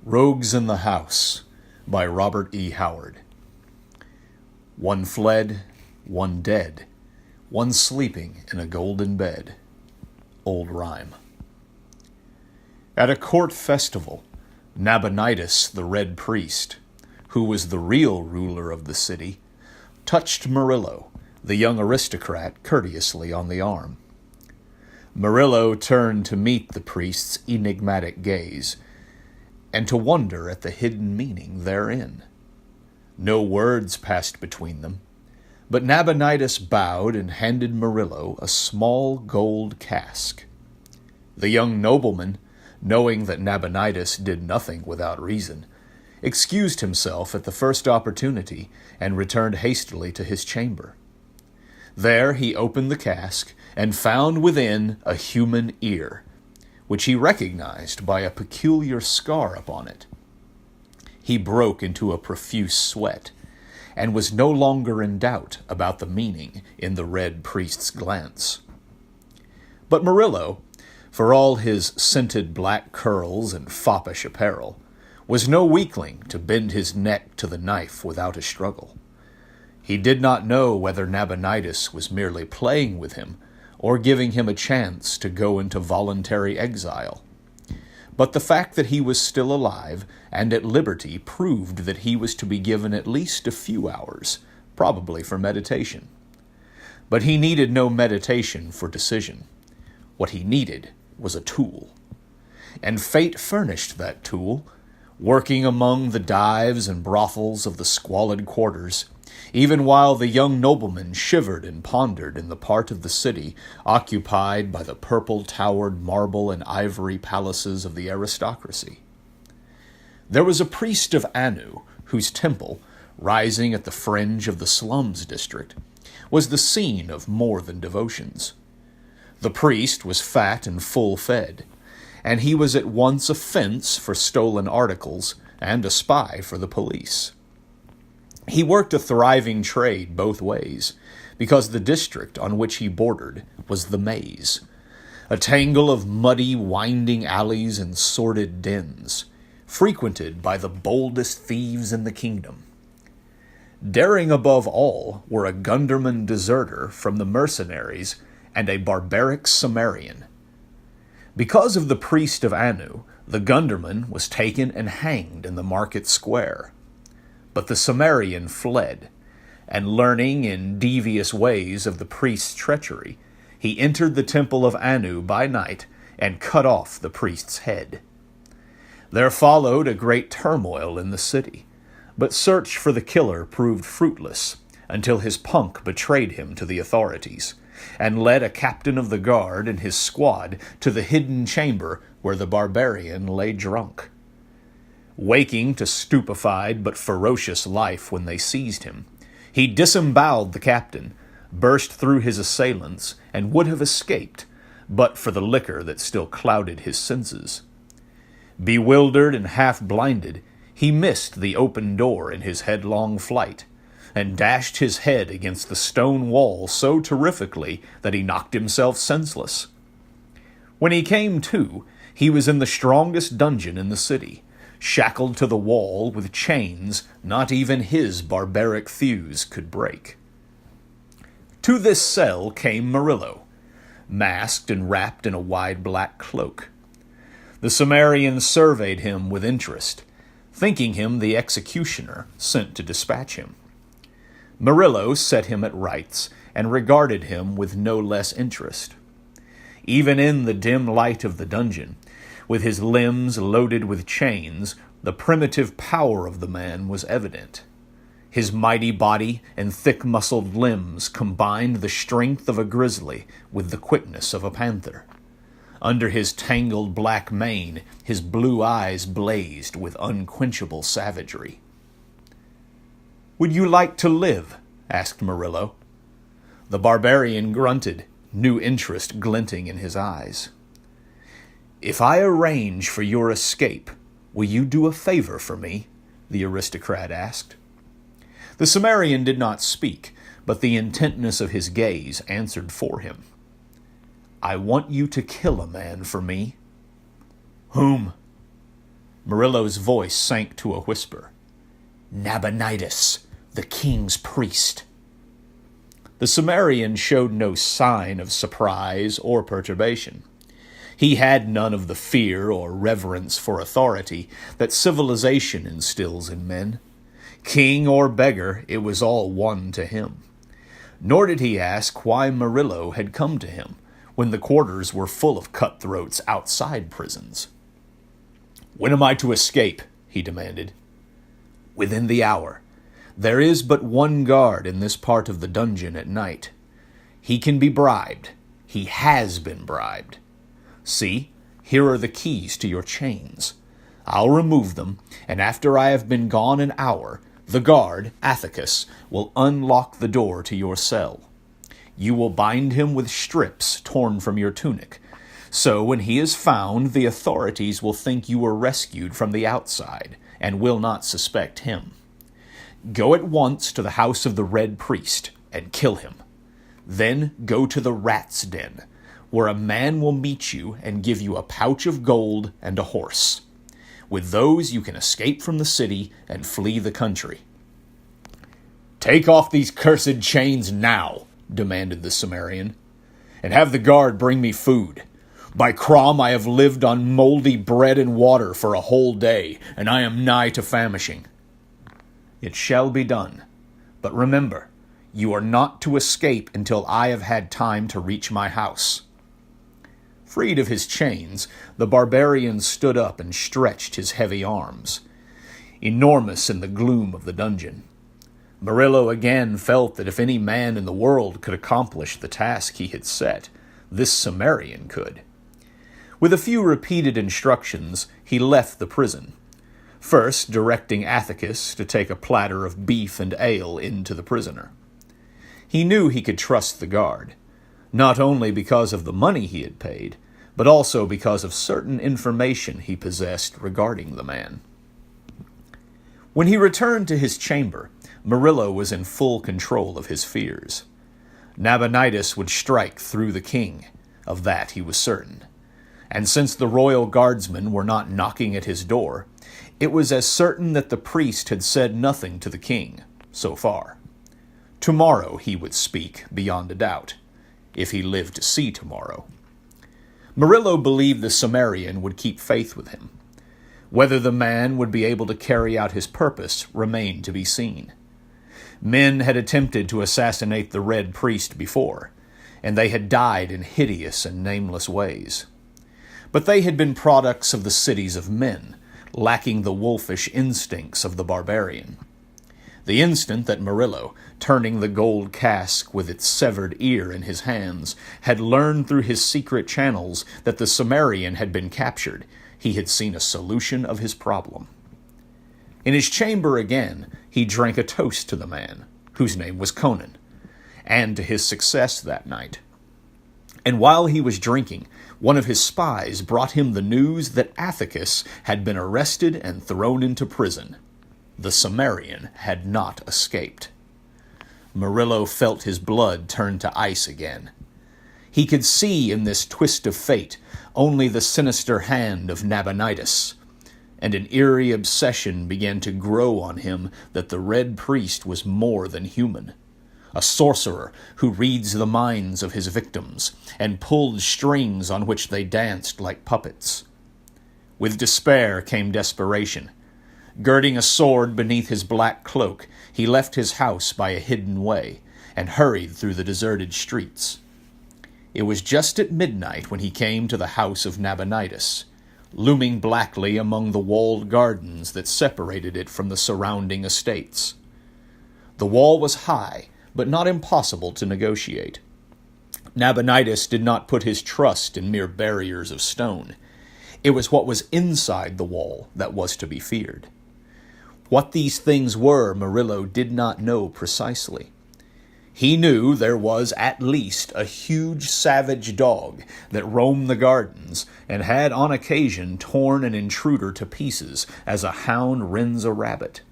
Rogues in the House by Robert E. Howard. One fled, one dead, one sleeping in a golden bed. Old rhyme. At a court festival, Nabonidus, the Red Priest, who was the real ruler of the city, touched Murillo, the young aristocrat, courteously on the arm. Murillo turned to meet the priest's enigmatic gaze, and to wonder at the hidden meaning therein. No words passed between them, but Nabonidus bowed and handed Murillo a small gold cask. The young nobleman, knowing that Nabonidus did nothing without reason, excused himself at the first opportunity and returned hastily to his chamber. There he opened the cask and found within a human ear, which he recognized by a peculiar scar upon it. He broke into a profuse sweat, and was no longer in doubt about the meaning in the Red Priest's glance. But Murillo, for all his scented black curls and foppish apparel, was no weakling to bend his neck to the knife without a struggle. He did not know whether Nabonidus was merely playing with him, or giving him a chance to go into voluntary exile. But the fact that he was still alive and at liberty proved that he was to be given at least a few hours, probably for meditation. But he needed no meditation for decision. What he needed was a tool. And fate furnished that tool, working among the dives and brothels of the squalid quarters, even while the young nobleman shivered and pondered in the part of the city occupied by the purple-towered marble and ivory palaces of the aristocracy. There was a priest of Anu, whose temple, rising at the fringe of the slums district, was the scene of more than devotions. The priest was fat and full-fed, and he was at once a fence for stolen articles and a spy for the police. He worked a thriving trade both ways, because the district on which he bordered was the maze, a tangle of muddy, winding alleys and sordid dens, frequented by the boldest thieves in the kingdom. Daring above all were a Gunderman deserter from the mercenaries and a barbaric Cimmerian. Because of the priest of Anu, the Gunderman was taken and hanged in the market square. But the Cimmerian fled, and learning in devious ways of the priest's treachery, he entered the temple of Anu by night and cut off the priest's head. There followed a great turmoil in the city, but search for the killer proved fruitless until his punk betrayed him to the authorities and led a captain of the guard and his squad to the hidden chamber where the barbarian lay drunk. Waking to stupefied but ferocious life when they seized him, he disemboweled the captain, burst through his assailants, and would have escaped, but for the liquor that still clouded his senses. Bewildered and half-blinded, he missed the open door in his headlong flight, and dashed his head against the stone wall so terrifically that he knocked himself senseless. When he came to, he was in the strongest dungeon in the city, shackled to the wall with chains not even his barbaric thews could break. To this cell came Murillo, masked and wrapped in a wide black cloak. The Cimmerian surveyed him with interest, thinking him the executioner sent to dispatch him. Murillo set him at rights and regarded him with no less interest. Even in the dim light of the dungeon, with his limbs loaded with chains, the primitive power of the man was evident. His mighty body and thick-muscled limbs combined the strength of a grizzly with the quickness of a panther. Under his tangled black mane, his blue eyes blazed with unquenchable savagery. "Would you like to live?" asked Murillo. The barbarian grunted, new interest glinting in his eyes. "If I arrange for your escape, will you do a favor for me?" the aristocrat asked. The Cimmerian did not speak, but the intentness of his gaze answered for him. "I want you to kill a man for me." "Whom?" Murillo's voice sank to a whisper. "Nabonidus, the king's priest." The Cimmerian showed no sign of surprise or perturbation. He had none of the fear or reverence for authority that civilization instills in men. King or beggar, it was all one to him. Nor did he ask why Murillo had come to him, when the quarters were full of cutthroats outside prisons. "When am I to escape?" he demanded. "Within the hour. There is but one guard in this part of the dungeon at night. He can be bribed. He has been bribed. See, here are the keys to your chains. I'll remove them, and after I have been gone an hour, the guard, Athicus, will unlock the door to your cell. You will bind him with strips torn from your tunic. So when he is found, the authorities will think you were rescued from the outside, and will not suspect him. Go at once to the house of the Red Priest, and kill him. Then go to the Rat's Den, where a man will meet you and give you a pouch of gold and a horse. With those you can escape from the city and flee the country." "Take off these cursed chains now," demanded the Cimmerian, "and have the guard bring me food. By Crom, I have lived on moldy bread and water for a whole day, and I am nigh to famishing." "It shall be done. But remember, you are not to escape until I have had time to reach my house." Freed of his chains, the barbarian stood up and stretched his heavy arms, enormous in the gloom of the dungeon. Murillo again felt that if any man in the world could accomplish the task he had set, this Cimmerian could. With a few repeated instructions, he left the prison, first directing Athicus to take a platter of beef and ale into the prisoner. He knew he could trust the guard, not only because of the money he had paid, but also because of certain information he possessed regarding the man. When he returned to his chamber, Murillo was in full control of his fears. Nabonidus would strike through the king, of that he was certain. And since the royal guardsmen were not knocking at his door, it was as certain that the priest had said nothing to the king, so far. Tomorrow he would speak, beyond a doubt, if he lived to see tomorrow. Murillo believed the Cimmerian would keep faith with him. Whether the man would be able to carry out his purpose remained to be seen. Men had attempted to assassinate the Red Priest before, and they had died in hideous and nameless ways. But they had been products of the cities of men, lacking the wolfish instincts of the barbarian. The instant that Murillo, turning the gold cask with its severed ear in his hands, had learned through his secret channels that the Cimmerian had been captured, he had seen a solution of his problem. In his chamber again, he drank a toast to the man, whose name was Conan, and to his success that night. And while he was drinking, one of his spies brought him the news that Athicus had been arrested and thrown into prison. The Cimmerian had not escaped. Murillo felt his blood turn to ice again. He could see in this twist of fate only the sinister hand of Nabonidus, and an eerie obsession began to grow on him that the Red Priest was more than human. A sorcerer who reads the minds of his victims and pulled strings on which they danced like puppets. With despair came desperation. Girding a sword beneath his black cloak, he left his house by a hidden way and hurried through the deserted streets. It was just at midnight when he came to the house of Nabonidus, looming blackly among the walled gardens that separated it from the surrounding estates. The wall was high, but not impossible to negotiate. Nabonidus did not put his trust in mere barriers of stone. It was what was inside the wall that was to be feared. What these things were, Murillo did not know precisely. He knew there was at least a huge savage dog that roamed the gardens and had on occasion torn an intruder to pieces as a hound rends a rabbit.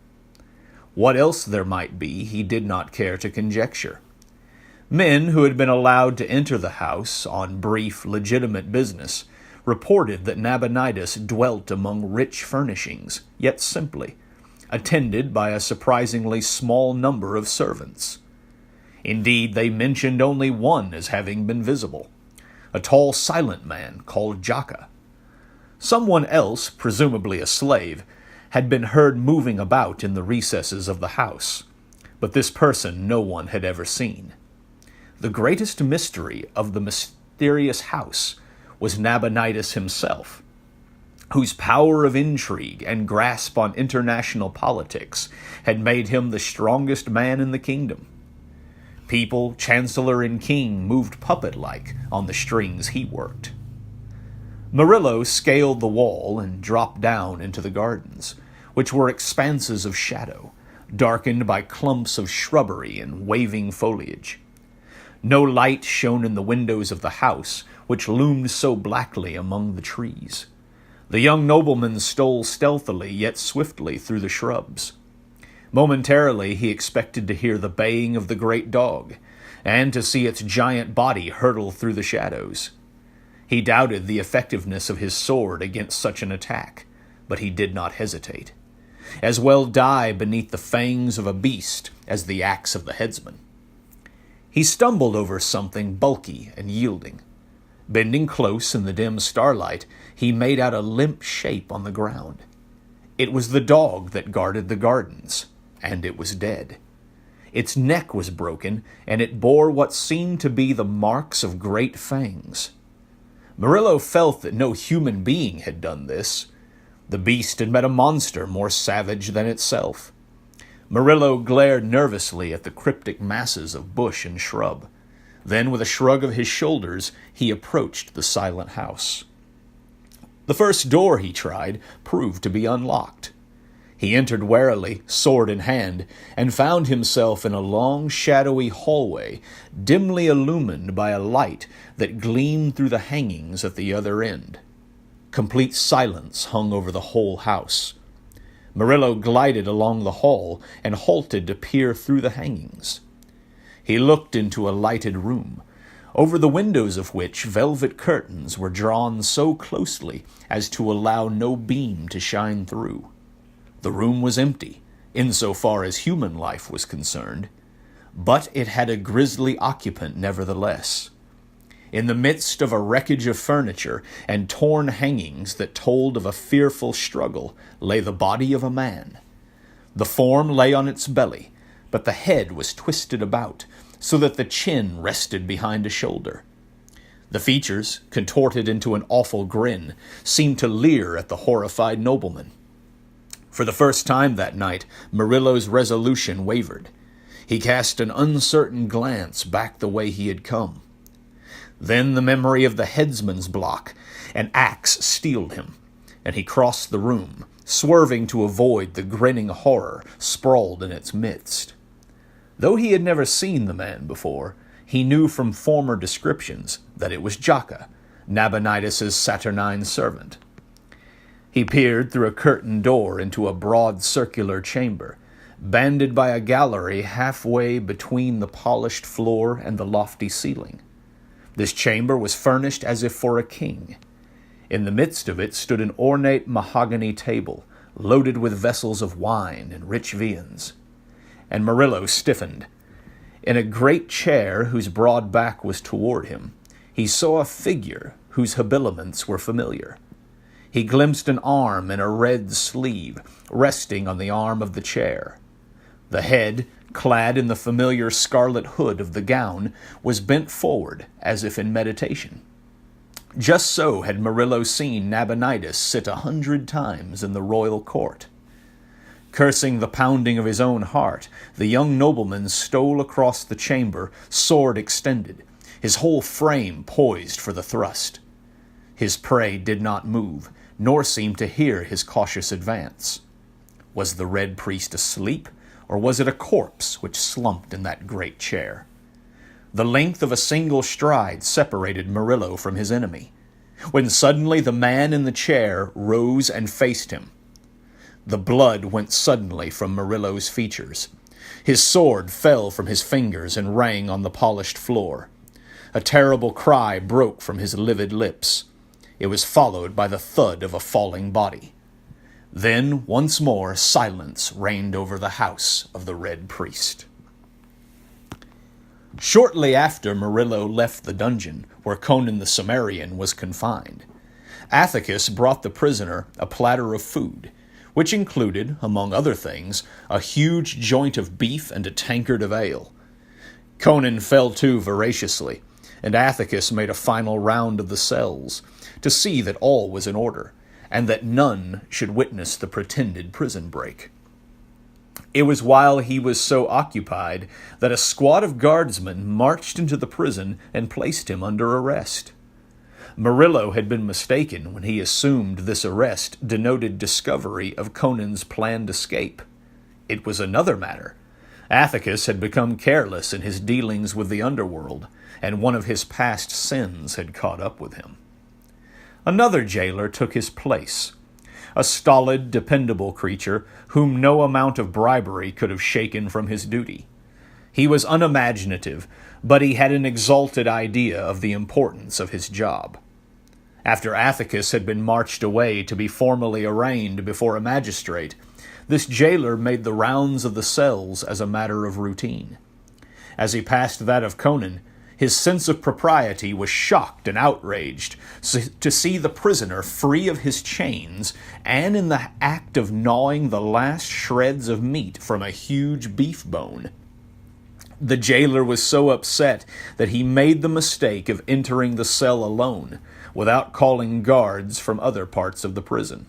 What else there might be he did not care to conjecture. Men who had been allowed to enter the house on brief, legitimate business reported that Nabonidus dwelt among rich furnishings, yet simply, attended by a surprisingly small number of servants. Indeed, they mentioned only one as having been visible, a tall silent man called Jaka. Someone else, presumably a slave, had been heard moving about in the recesses of the house, but this person no one had ever seen. The greatest mystery of the mysterious house was Nabonidus himself, whose power of intrigue and grasp on international politics had made him the strongest man in the kingdom. People, chancellor, and king moved puppet-like on the strings he worked. Murillo scaled the wall and dropped down into the gardens, which were expanses of shadow, darkened by clumps of shrubbery and waving foliage. No light shone in the windows of the house, which loomed so blackly among the trees. The young nobleman stole stealthily yet swiftly through the shrubs. Momentarily he expected to hear the baying of the great dog, and to see its giant body hurtle through the shadows. He doubted the effectiveness of his sword against such an attack, but he did not hesitate. As well die beneath the fangs of a beast as the axe of the headsman. He stumbled over something bulky and yielding. Bending close in the dim starlight, he made out a limp shape on the ground. It was the dog that guarded the gardens, and it was dead. Its neck was broken, and it bore what seemed to be the marks of great fangs. Murillo felt that no human being had done this. The beast had met a monster more savage than itself. Murillo glared nervously at the cryptic masses of bush and shrub. Then, with a shrug of his shoulders, he approached the silent house. The first door he tried proved to be unlocked. He entered warily, sword in hand, and found himself in a long, shadowy hallway, dimly illumined by a light that gleamed through the hangings at the other end. Complete silence hung over the whole house. Murillo glided along the hall and halted to peer through the hangings. He looked into a lighted room, over the windows of which velvet curtains were drawn so closely as to allow no beam to shine through. The room was empty, insofar as human life was concerned, but it had a grisly occupant nevertheless. In the midst of a wreckage of furniture and torn hangings that told of a fearful struggle lay the body of a man. The form lay on its belly, but the head was twisted about, so that the chin rested behind a shoulder. The features, contorted into an awful grin, seemed to leer at the horrified nobleman. For the first time that night, Murillo's resolution wavered. He cast an uncertain glance back the way he had come. Then the memory of the headsman's block, an axe steeled him, and he crossed the room, swerving to avoid the grinning horror sprawled in its midst. Though he had never seen the man before, he knew from former descriptions that it was Jaka, Nabonidus's saturnine servant. He peered through a curtained door into a broad circular chamber, banded by a gallery halfway between the polished floor and the lofty ceiling. This chamber was furnished as if for a king. In the midst of it stood an ornate mahogany table, loaded with vessels of wine and rich viands. And Murillo stiffened. In a great chair whose broad back was toward him, he saw a figure whose habiliments were familiar. He glimpsed an arm in a red sleeve, resting on the arm of the chair. The head, clad in the familiar scarlet hood of the gown, was bent forward as if in meditation. Just so had Murillo seen Nabonidus sit 100 times in the royal court. Cursing the pounding of his own heart, the young nobleman stole across the chamber, sword extended, his whole frame poised for the thrust. His prey did not move, nor seem to hear his cautious advance. Was the red priest asleep, or was it a corpse which slumped in that great chair? The length of a single stride separated Murillo from his enemy, when suddenly the man in the chair rose and faced him. The blood went suddenly from Murillo's features. His sword fell from his fingers and rang on the polished floor. A terrible cry broke from his livid lips. It was followed by the thud of a falling body. Then, once more, silence reigned over the house of the Red Priest. Shortly after Murillo left the dungeon where Conan the Cimmerian was confined, Athicus brought the prisoner a platter of food, which included, among other things, a huge joint of beef and a tankard of ale. Conan fell to voraciously, and Athicus made a final round of the cells to see that all was in order, and that none should witness the pretended prison break. It was while he was so occupied that a squad of guardsmen marched into the prison and placed him under arrest. Murillo had been mistaken when he assumed this arrest denoted discovery of Conan's planned escape. It was another matter. Athicus had become careless in his dealings with the underworld, and one of his past sins had caught up with him. Another jailer took his place, a stolid, dependable creature whom no amount of bribery could have shaken from his duty. He was unimaginative, but he had an exalted idea of the importance of his job. After Athicus had been marched away to be formally arraigned before a magistrate, this jailer made the rounds of the cells as a matter of routine. As he passed that of Conan, his sense of propriety was shocked and outraged to see the prisoner free of his chains and in the act of gnawing the last shreds of meat from a huge beef bone. The jailer was so upset that he made the mistake of entering the cell alone, without calling guards from other parts of the prison.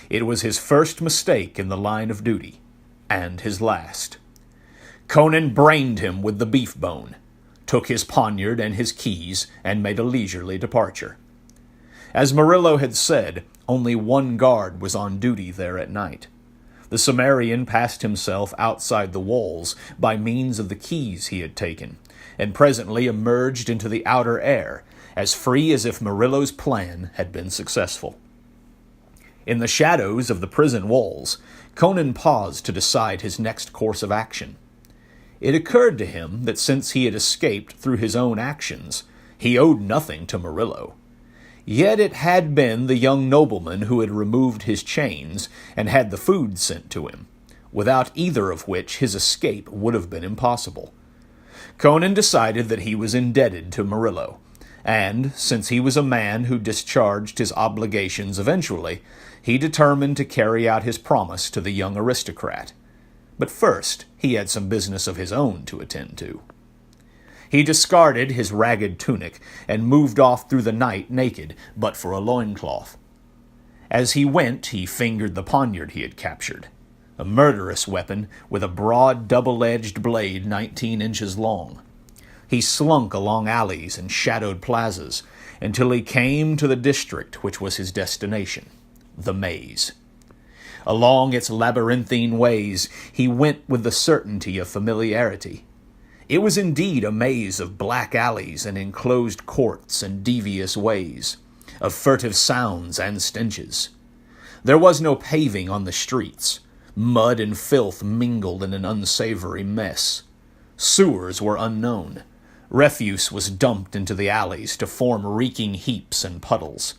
It was his first mistake in the line of duty, and his last. Conan brained him with the beef bone, took his poniard and his keys, and made a leisurely departure. As Murillo had said, only one guard was on duty there at night. The Cimmerian passed himself outside the walls by means of the keys he had taken, and presently emerged into the outer air, as free as if Murillo's plan had been successful. In the shadows of the prison walls, Conan paused to decide his next course of action. It occurred to him that since he had escaped through his own actions, he owed nothing to Murillo. Yet it had been the young nobleman who had removed his chains and had the food sent to him, without either of which his escape would have been impossible. Conan decided that he was indebted to Murillo, and, since he was a man who discharged his obligations eventually, he determined to carry out his promise to the young aristocrat. But first, he had some business of his own to attend to. He discarded his ragged tunic and moved off through the night naked, but for a loincloth. As he went, he fingered the poniard he had captured, a murderous weapon with a broad double-edged blade 19 inches long. He slunk along alleys and shadowed plazas until he came to the district which was his destination, the maze. Along its labyrinthine ways he went with the certainty of familiarity. It was indeed a maze of black alleys and enclosed courts and devious ways, of furtive sounds and stenches. There was no paving on the streets. Mud and filth mingled in an unsavory mess. Sewers were unknown. Refuse was dumped into the alleys to form reeking heaps and puddles.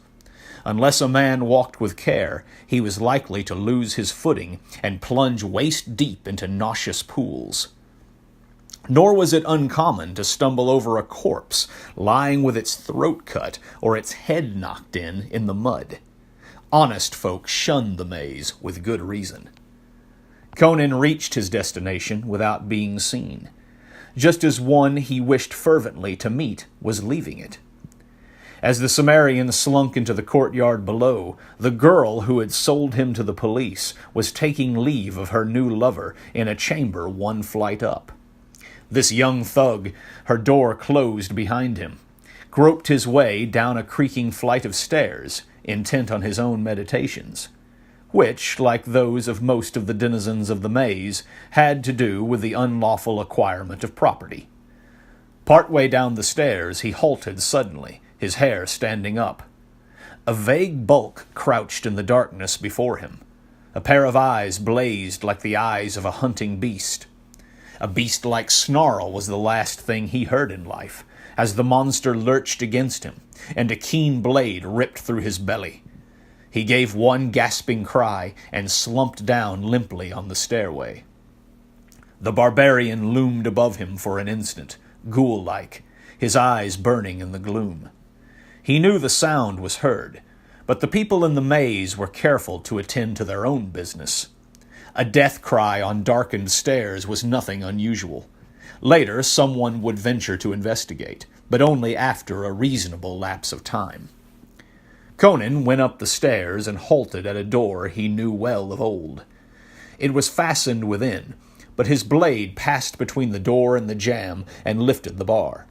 Unless a man walked with care, he was likely to lose his footing and plunge waist-deep into nauseous pools. Nor was it uncommon to stumble over a corpse lying with its throat cut or its head knocked in the mud. Honest folk shunned the maze with good reason. Conan reached his destination without being seen, just as one he wished fervently to meet was leaving it. As the Cimmerian slunk into the courtyard below, the girl who had sold him to the police was taking leave of her new lover in a chamber one flight up. This young thug, her door closed behind him, groped his way down a creaking flight of stairs, intent on his own meditations, which, like those of most of the denizens of the maze, had to do with the unlawful acquirement of property. Partway down the stairs he halted suddenly, his hair standing up. A vague bulk crouched in the darkness before him. A pair of eyes blazed like the eyes of a hunting beast. A beast-like snarl was the last thing he heard in life, as the monster lurched against him, and a keen blade ripped through his belly. He gave one gasping cry and slumped down limply on the stairway. The barbarian loomed above him for an instant, ghoul-like, his eyes burning in the gloom. He knew the sound was heard, but the people in the maze were careful to attend to their own business. A death cry on darkened stairs was nothing unusual. Later, someone would venture to investigate, but only after a reasonable lapse of time. Conan went up the stairs and halted at a door he knew well of old. It was fastened within, but his blade passed between the door and the jamb and lifted the bar.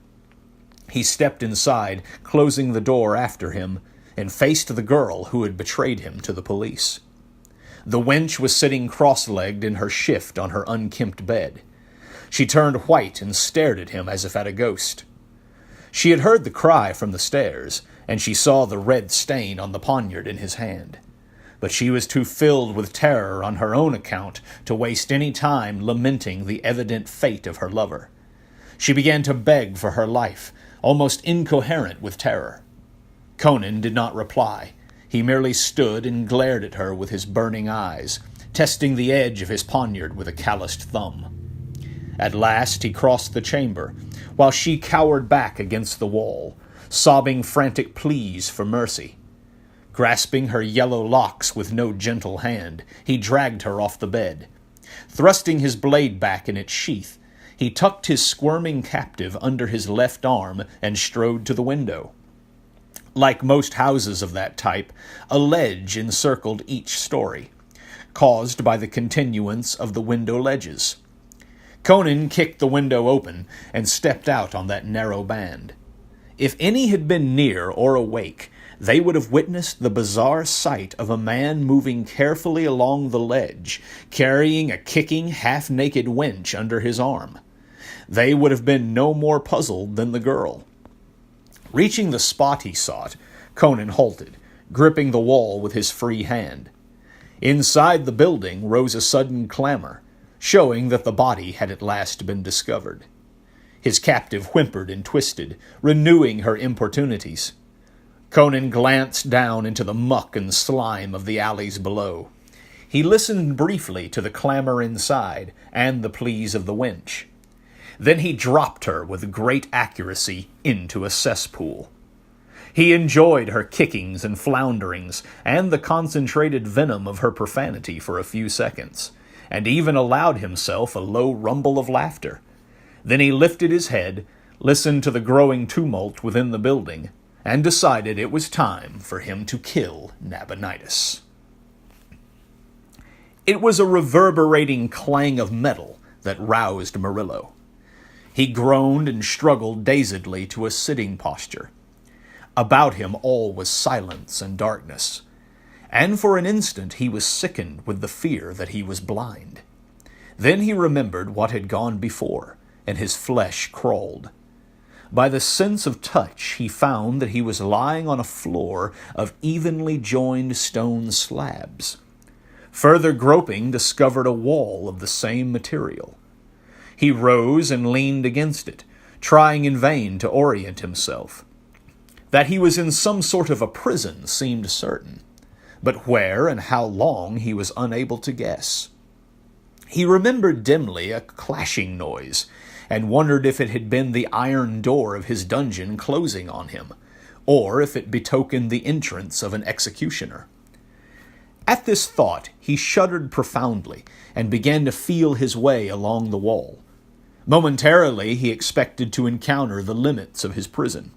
He stepped inside, closing the door after him, and faced the girl who had betrayed him to the police. The wench was sitting cross-legged in her shift on her unkempt bed. She turned white and stared at him as if at a ghost. She had heard the cry from the stairs, and she saw the red stain on the poniard in his hand. But she was too filled with terror on her own account to waste any time lamenting the evident fate of her lover. She began to beg for her life, almost incoherent with terror. Conan did not reply. He merely stood and glared at her with his burning eyes, testing the edge of his poniard with a calloused thumb. At last he crossed the chamber, while she cowered back against the wall, sobbing frantic pleas for mercy. Grasping her yellow locks with no gentle hand, he dragged her off the bed. Thrusting his blade back in its sheath, he tucked his squirming captive under his left arm and strode to the window. Like most houses of that type, a ledge encircled each story, caused by the continuance of the window ledges. Conan kicked the window open and stepped out on that narrow band. If any had been near or awake, they would have witnessed the bizarre sight of a man moving carefully along the ledge, carrying a kicking, half-naked wench under his arm. They would have been no more puzzled than the girl. Reaching the spot he sought, Conan halted, gripping the wall with his free hand. Inside the building rose a sudden clamor, showing that the body had at last been discovered. His captive whimpered and twisted, renewing her importunities. Conan glanced down into the muck and slime of the alleys below. He listened briefly to the clamor inside and the pleas of the wench. Then he dropped her with great accuracy into a cesspool. He enjoyed her kickings and flounderings and the concentrated venom of her profanity for a few seconds, and even allowed himself a low rumble of laughter. Then he lifted his head, listened to the growing tumult within the building, and decided it was time for him to kill Nabonidus. It was a reverberating clang of metal that roused Murillo. He groaned and struggled dazedly to a sitting posture. About him all was silence and darkness, and for an instant he was sickened with the fear that he was blind. Then he remembered what had gone before, and his flesh crawled. By the sense of touch, he found that he was lying on a floor of evenly joined stone slabs. Further groping discovered a wall of the same material. He rose and leaned against it, trying in vain to orient himself. That he was in some sort of a prison seemed certain, but where and how long he was unable to guess. He remembered dimly a clashing noise, and wondered if it had been the iron door of his dungeon closing on him, or if it betokened the entrance of an executioner. At this thought he shuddered profoundly, and began to feel his way along the wall. Momentarily he expected to encounter the limits of his prison,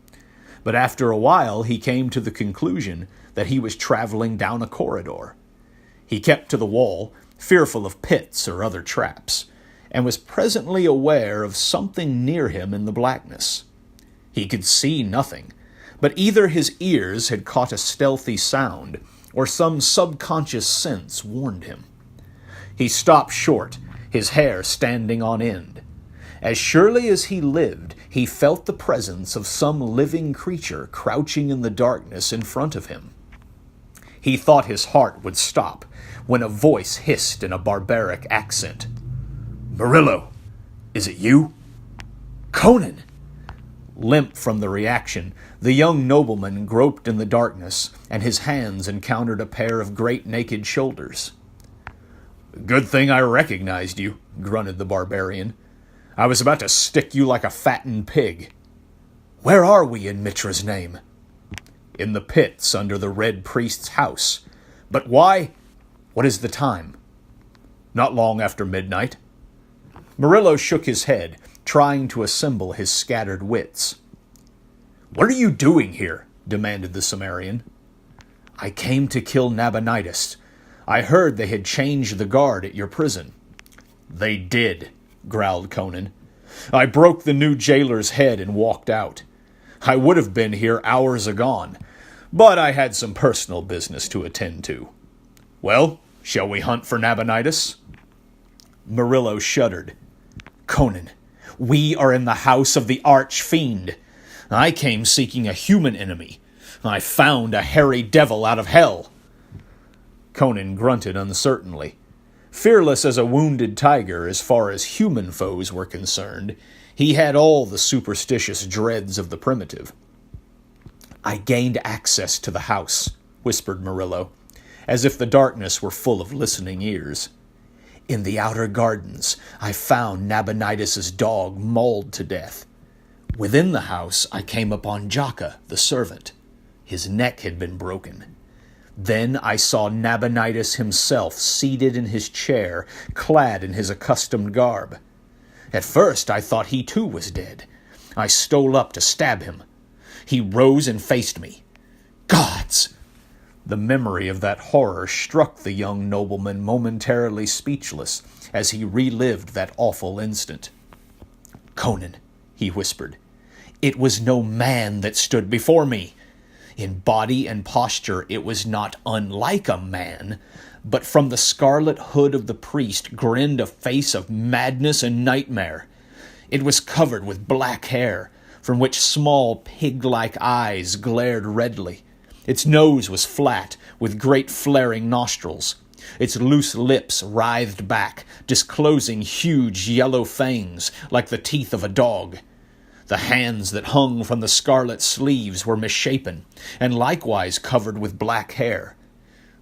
but after a while he came to the conclusion that he was traveling down a corridor. He kept to the wall, fearful of pits or other traps, and was presently aware of something near him in the blackness. He could see nothing, but either his ears had caught a stealthy sound, or some subconscious sense warned him. He stopped short, his hair standing on end. As surely as he lived, he felt the presence of some living creature crouching in the darkness in front of him. He thought his heart would stop, when a voice hissed in a barbaric accent. "Murillo, is it you?" "Conan! Limp from the reaction, the young nobleman groped in the darkness, and his hands encountered a pair of great naked shoulders. "Good thing I recognized you," grunted the barbarian. "I was about to stick you like a fattened pig." "Where are we, in Mitra's name?" "In the pits under the Red Priest's house. But why? What is the time?" "Not long after midnight." Murillo shook his head, trying to assemble his scattered wits. "What are you doing here?" demanded the Cimmerian. "I came to kill Nabonidus. I heard they had changed the guard at your prison." "They did," growled Conan. "I broke the new jailer's head and walked out. I would have been here hours agone, but I had some personal business to attend to. Well, shall we hunt for Nabonidus?" Murillo shuddered. "Conan, we are in the house of the Arch-Fiend. I came seeking a human enemy. I found a hairy devil out of hell." Conan grunted uncertainly. Fearless as a wounded tiger as far as human foes were concerned, he had all the superstitious dreads of the primitive. "I gained access to the house," whispered Murillo, as if the darkness were full of listening ears. "In the outer gardens, I found Nabonidus's dog mauled to death. Within the house, I came upon Jaka, the servant. His neck had been broken. Then I saw Nabonidus himself seated in his chair, clad in his accustomed garb. At first I thought he too was dead. I stole up to stab him. He rose and faced me. Gods! The memory of that horror struck the young nobleman momentarily speechless as he relived that awful instant. "Conan," he whispered, "it was no man that stood before me. In body and posture it was not unlike a man, but from the scarlet hood of the priest grinned a face of madness and nightmare. It was covered with black hair, from which small pig-like eyes glared redly. Its nose was flat, with great flaring nostrils. Its loose lips writhed back, disclosing huge yellow fangs like the teeth of a dog. The hands that hung from the scarlet sleeves were misshapen, and likewise covered with black hair.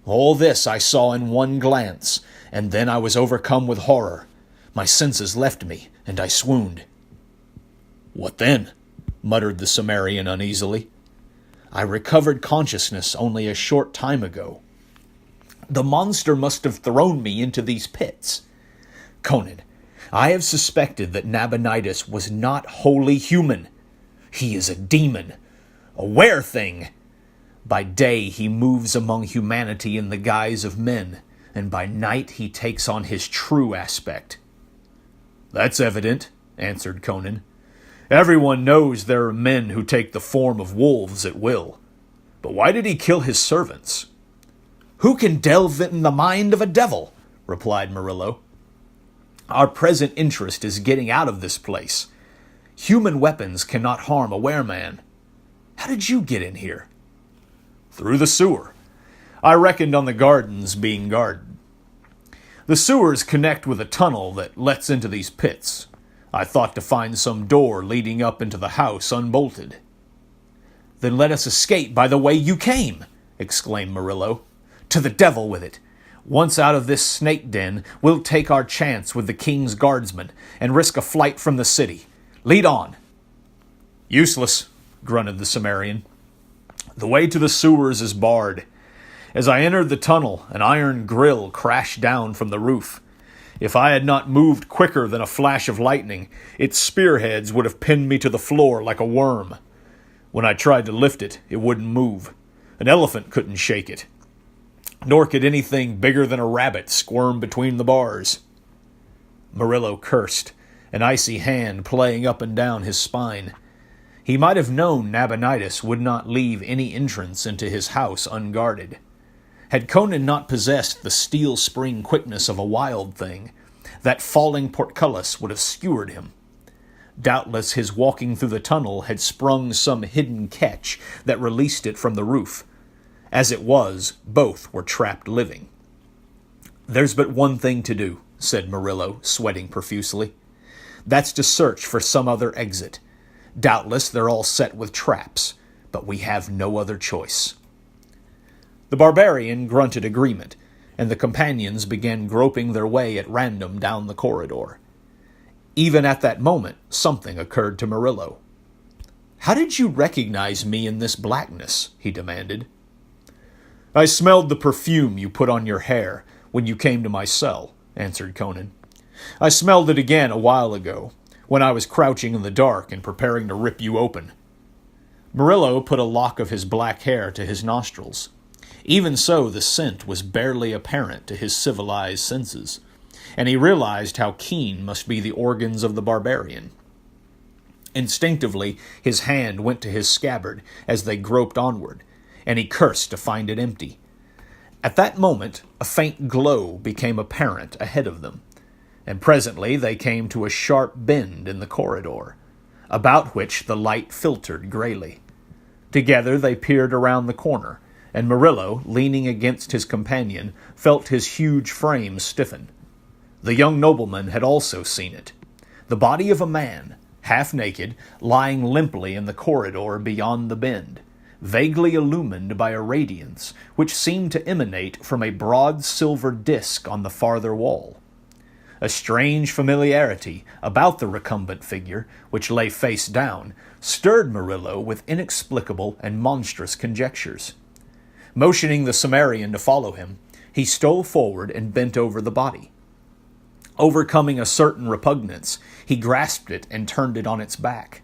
All this I saw in one glance, and then I was overcome with horror. My senses left me, and I swooned." "What then?" muttered the Cimmerian uneasily. "I recovered consciousness only a short time ago. The monster must have thrown me into these pits. Conan, I have suspected that Nabonidus was not wholly human. He is a demon, a were-thing. By day he moves among humanity in the guise of men, and by night he takes on his true aspect." "That's evident," answered Conan. "Everyone knows there are men who take the form of wolves at will. But why did he kill his servants?" "Who can delve in the mind of a devil?" replied Murillo. "Our present interest is getting out of this place. Human weapons cannot harm a wereman. How did you get in here?" "Through the sewer. I reckoned on the gardens being guarded. The sewers connect with a tunnel that lets into these pits. I thought to find some door leading up into the house unbolted." "Then let us escape by the way you came," exclaimed Murillo. "To the devil with it. Once out of this snake den, we'll take our chance with the king's guardsmen and risk a flight from the city. Lead on." "Useless," grunted the Cimmerian. "The way to the sewers is barred. As I entered the tunnel, an iron grill crashed down from the roof. If I had not moved quicker than a flash of lightning, its spearheads would have pinned me to the floor like a worm. When I tried to lift it, it wouldn't move. An elephant couldn't shake it. Nor could anything bigger than a rabbit squirm between the bars." Murillo cursed, an icy hand playing up and down his spine. He might have known Nabonidus would not leave any entrance into his house unguarded. Had Conan not possessed the steel spring quickness of a wild thing, that falling portcullis would have skewered him. Doubtless his walking through the tunnel had sprung some hidden catch that released it from the roof. As it was, both were trapped living. "There's but one thing to do," said Murillo, sweating profusely. "That's to search for some other exit. Doubtless they're all set with traps, but we have no other choice." The barbarian grunted agreement, and the companions began groping their way at random down the corridor. Even at that moment, something occurred to Murillo. "How did you recognize me in this blackness?" he demanded. "I smelled the perfume you put on your hair when you came to my cell," answered Conan. "I smelled it again a while ago, when I was crouching in the dark and preparing to rip you open." Murillo put a lock of his black hair to his nostrils. Even so, the scent was barely apparent to his civilized senses, and he realized how keen must be the organs of the barbarian. Instinctively, his hand went to his scabbard as they groped onward, and he cursed to find it empty. At that moment, a faint glow became apparent ahead of them, and presently they came to a sharp bend in the corridor, about which the light filtered grayly. Together they peered around the corner, and Murillo, leaning against his companion, felt his huge frame stiffen. The young nobleman had also seen it. The body of a man, half naked, lying limply in the corridor beyond the bend, vaguely illumined by a radiance which seemed to emanate from a broad silver disk on the farther wall. A strange familiarity about the recumbent figure, which lay face down, stirred Murillo with inexplicable and monstrous conjectures. Motioning the Cimmerian to follow him, he stole forward and bent over the body. Overcoming a certain repugnance, he grasped it and turned it on its back.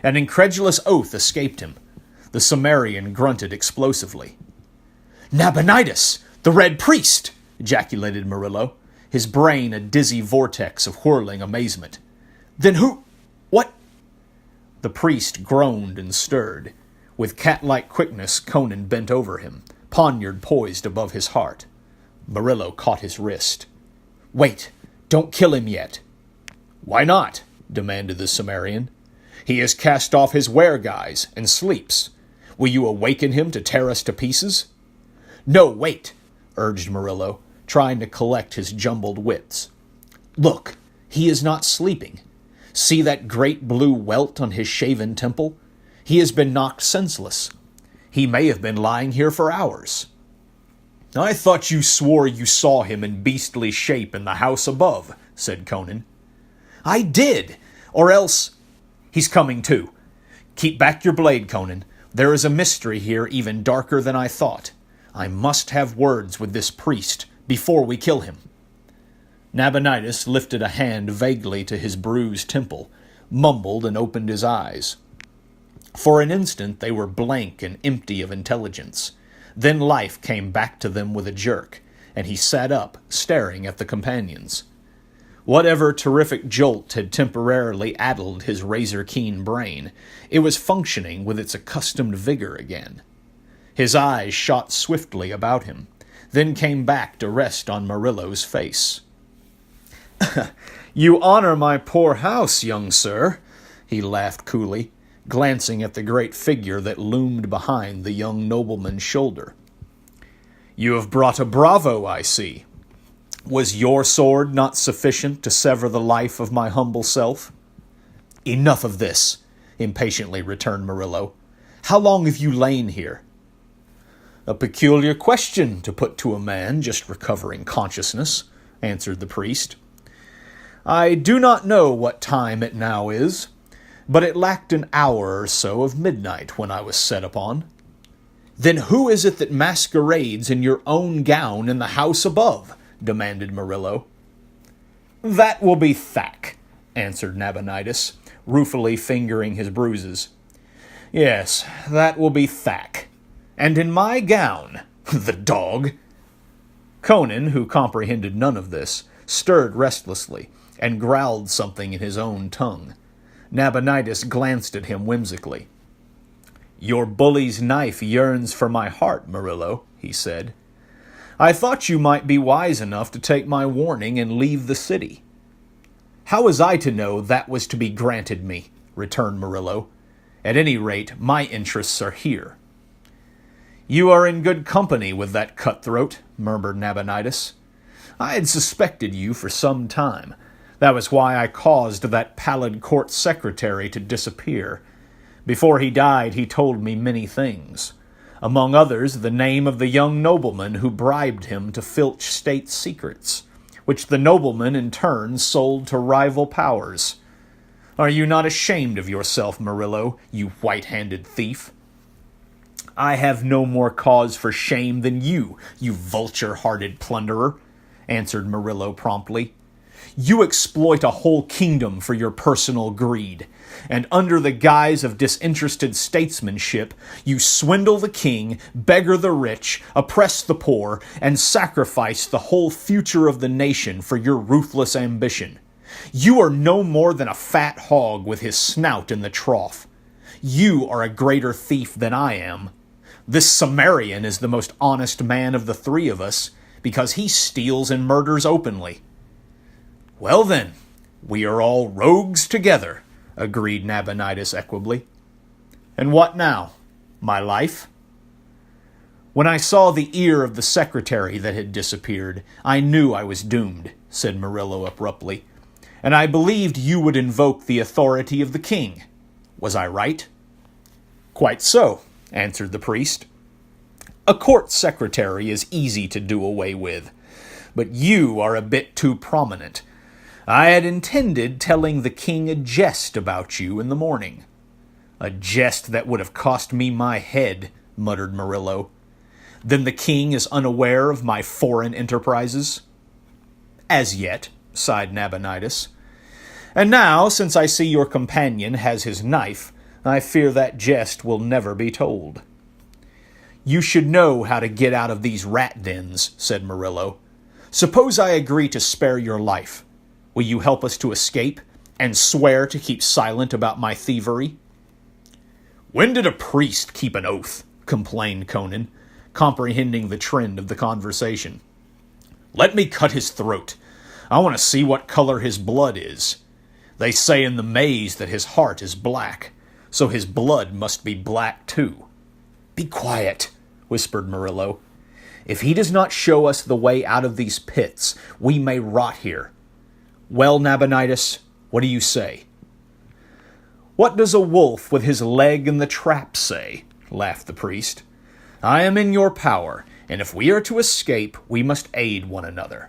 An incredulous oath escaped him. The Cimmerian grunted explosively. "Nabonidus, the Red Priest!" ejaculated Murillo, his brain a dizzy vortex of whirling amazement. "Then who... what—" The priest groaned and stirred. With cat-like quickness, Conan bent over him, poniard poised above his heart. Murillo caught his wrist. "Wait, don't kill him yet." "Why not?" demanded the Cimmerian. "He has cast off his wereguise and sleeps. Will you awaken him to tear us to pieces?" "No, wait," urged Murillo, trying to collect his jumbled wits. "Look, he is not sleeping. See that great blue welt on his shaven temple? He has been knocked senseless. He may have been lying here for hours." "I thought you swore you saw him in beastly shape in the house above," said Conan. "I did, or else—" "He's coming too. Keep back your blade, Conan. There is a mystery here even darker than I thought. I must have words with this priest before we kill him." Nabonidus lifted a hand vaguely to his bruised temple, mumbled and opened his eyes. For an instant they were blank and empty of intelligence. Then life came back to them with a jerk, and he sat up, staring at the companions. Whatever terrific jolt had temporarily addled his razor-keen brain, it was functioning with its accustomed vigor again. His eyes shot swiftly about him, then came back to rest on Murillo's face. "You honor my poor house, young sir," he laughed coolly, glancing at the great figure that loomed behind the young nobleman's shoulder. "You have brought a bravo, I see. Was your sword not sufficient to sever the life of my humble self?" "Enough of this," impatiently returned Murillo. "How long have you lain here?" "A peculiar question to put to a man just recovering consciousness," answered the priest. "I do not know what time it now is, but it lacked an hour or so of midnight when I was set upon." "Then who is it that masquerades in your own gown in the house above?" demanded Murillo. "That will be Thack," answered Nabonidus, ruefully fingering his bruises. "Yes, that will be Thack. And in my gown, the dog!" Conan, who comprehended none of this, stirred restlessly, and growled something in his own tongue. Nabonidus glanced at him whimsically. "Your bully's knife yearns for my heart, Murillo," he said. "I thought you might be wise enough to take my warning and leave the city." "How was I to know that was to be granted me?" returned Murillo. "At any rate, my interests are here." "You are in good company with that cutthroat," murmured Nabonidus. "I had suspected you for some time. That was why I caused that pallid court secretary to disappear. Before he died, he told me many things. Among others, the name of the young nobleman who bribed him to filch state secrets, which the nobleman in turn sold to rival powers. Are you not ashamed of yourself, Murillo, you white-handed thief? I have no more cause for shame than you vulture-hearted plunderer, answered Murillo promptly. You exploit a whole kingdom for your personal greed, and under the guise of disinterested statesmanship, you swindle the king, beggar the rich, oppress the poor, and sacrifice the whole future of the nation for your ruthless ambition. You are no more than a fat hog with his snout in the trough. You are a greater thief than I am. This Cimmerian is the most honest man of the three of us, because he steals and murders openly. Well then, we are all rogues together, agreed Nabonidus equably. And what now? My life? When I saw the ear of the secretary that had disappeared, I knew I was doomed, said Murillo abruptly, and I believed you would invoke the authority of the king. Was I right? Quite so, answered the priest. A court secretary is easy to do away with, but you are a bit too prominent. I had intended telling the king a jest about you in the morning. A jest that would have cost me my head, muttered Murillo. Then the king is unaware of my foreign enterprises? As yet, sighed Nabonidus. And now, since I see your companion has his knife, I fear that jest will never be told. You should know how to get out of these rat dens, said Murillo. Suppose I agree to spare your life. Will you help us to escape, and swear to keep silent about my thievery? When did a priest keep an oath? Complained Conan, comprehending the trend of the conversation. Let me cut his throat. I want to see what color his blood is. They say in the maze that his heart is black, so his blood must be black too. Be quiet, whispered Murillo. If he does not show us the way out of these pits, we may rot here. Well, Nabonidus, what do you say? What does a wolf with his leg in the trap say? Laughed the priest. I am in your power, and if we are to escape, we must aid one another.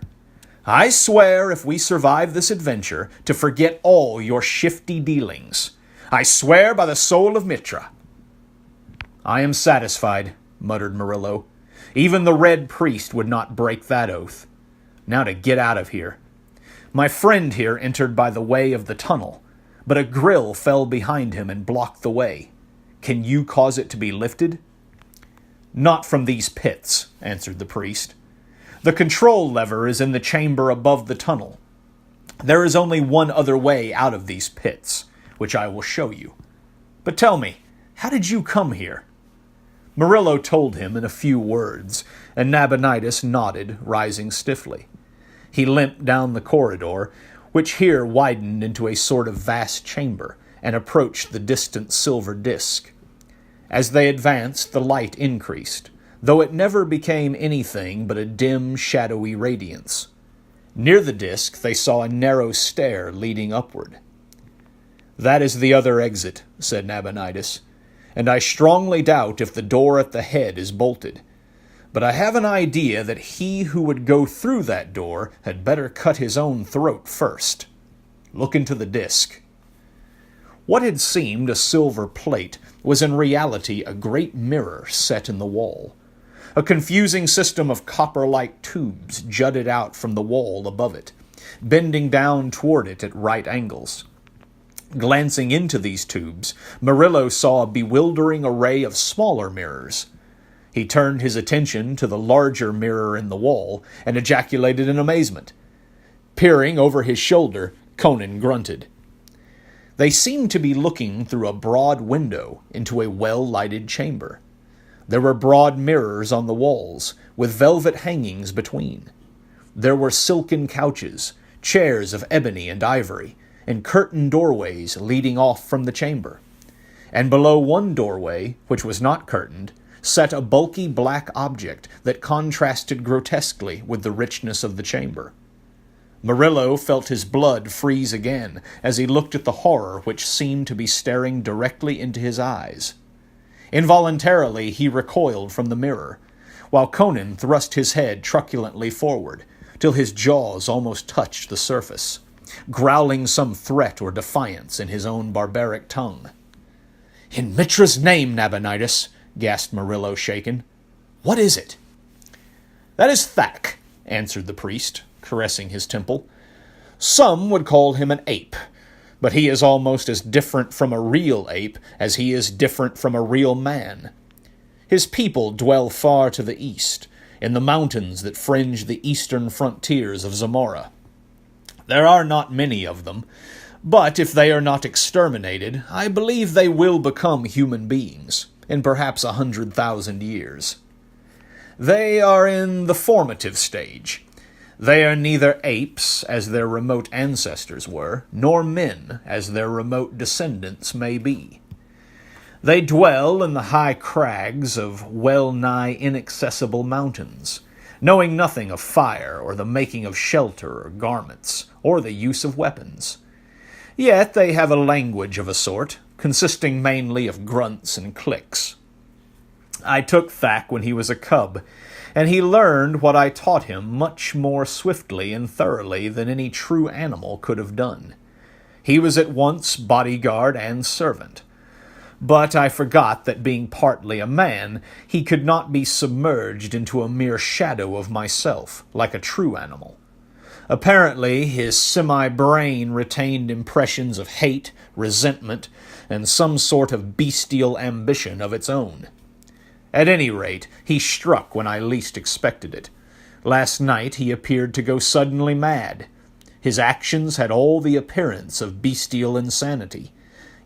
I swear, if we survive this adventure, to forget all your shifty dealings. I swear by the soul of Mitra. I am satisfied, muttered Murillo. Even the red priest would not break that oath. Now to get out of here. My friend here entered by the way of the tunnel, but a grill fell behind him and blocked the way. Can you cause it to be lifted? Not from these pits, answered the priest. The control lever is in the chamber above the tunnel. There is only one other way out of these pits, which I will show you. But tell me, how did you come here? Murillo told him in a few words, and Nabonidus nodded, rising stiffly. He limped down the corridor, which here widened into a sort of vast chamber, and approached the distant silver disk. As they advanced, the light increased, though it never became anything but a dim, shadowy radiance. Near the disk they saw a narrow stair leading upward. That is the other exit, said Nabonidus, and I strongly doubt if the door at the head is bolted. But I have an idea that he who would go through that door had better cut his own throat first. Look into the disk. What had seemed a silver plate was in reality a great mirror set in the wall. A confusing system of copper-like tubes jutted out from the wall above it, bending down toward it at right angles. Glancing into these tubes, Murillo saw a bewildering array of smaller mirrors. He turned his attention to the larger mirror in the wall and ejaculated in amazement. Peering over his shoulder, Conan grunted. They seemed to be looking through a broad window into a well-lighted chamber. There were broad mirrors on the walls, with velvet hangings between. There were silken couches, chairs of ebony and ivory, and curtained doorways leading off from the chamber. And below one doorway, which was not curtained, sat a bulky black object that contrasted grotesquely with the richness of the chamber. Murillo felt his blood freeze again as he looked at the horror which seemed to be staring directly into his eyes. Involuntarily, he recoiled from the mirror, while Conan thrust his head truculently forward, till his jaws almost touched the surface, growling some threat or defiance in his own barbaric tongue. "In Mitra's name, Nabonidus," gasped Murillo, shaken. "What is it?" "That is Thak," answered the priest, caressing his temple. "Some would call him an ape, but he is almost as different from a real ape as he is different from a real man. His people dwell far to the east, in the mountains that fringe the eastern frontiers of Zamora. There are not many of them, but if they are not exterminated, I believe they will become human beings, in perhaps 100,000 years. They are in the formative stage. They are neither apes, as their remote ancestors were, nor men, as their remote descendants may be. They dwell in the high crags of well-nigh inaccessible mountains, knowing nothing of fire or the making of shelter or garments, or the use of weapons. Yet they have a language of a sort, consisting mainly of grunts and clicks. I took Thak when he was a cub, and he learned what I taught him much more swiftly and thoroughly than any true animal could have done. He was at once bodyguard and servant. But I forgot that being partly a man, he could not be submerged into a mere shadow of myself, like a true animal. Apparently, his semi-brain retained impressions of hate, resentment, and some sort of bestial ambition of its own. At any rate, he struck when I least expected it. Last night he appeared to go suddenly mad. His actions had all the appearance of bestial insanity.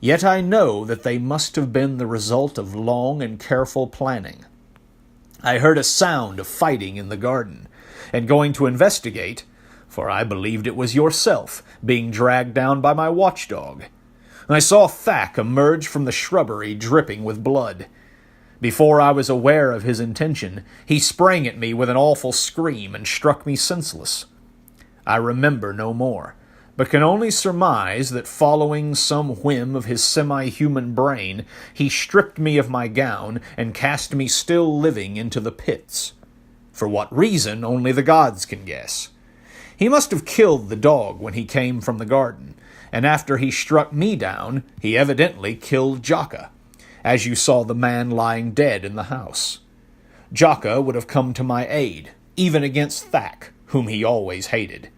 Yet I know that they must have been the result of long and careful planning. I heard a sound of fighting in the garden, and going to investigate, for I believed it was yourself, being dragged down by my watchdog, I saw Thak emerge from the shrubbery dripping with blood. Before I was aware of his intention, he sprang at me with an awful scream and struck me senseless. I remember no more, but can only surmise that following some whim of his semi-human brain, he stripped me of my gown and cast me still living into the pits. For what reason, only the gods can guess. He must have killed the dog when he came from the garden, and after he struck me down, he evidently killed Jaka, as you saw the man lying dead in the house. Jaka would have come to my aid, even against Thak, whom he always hated.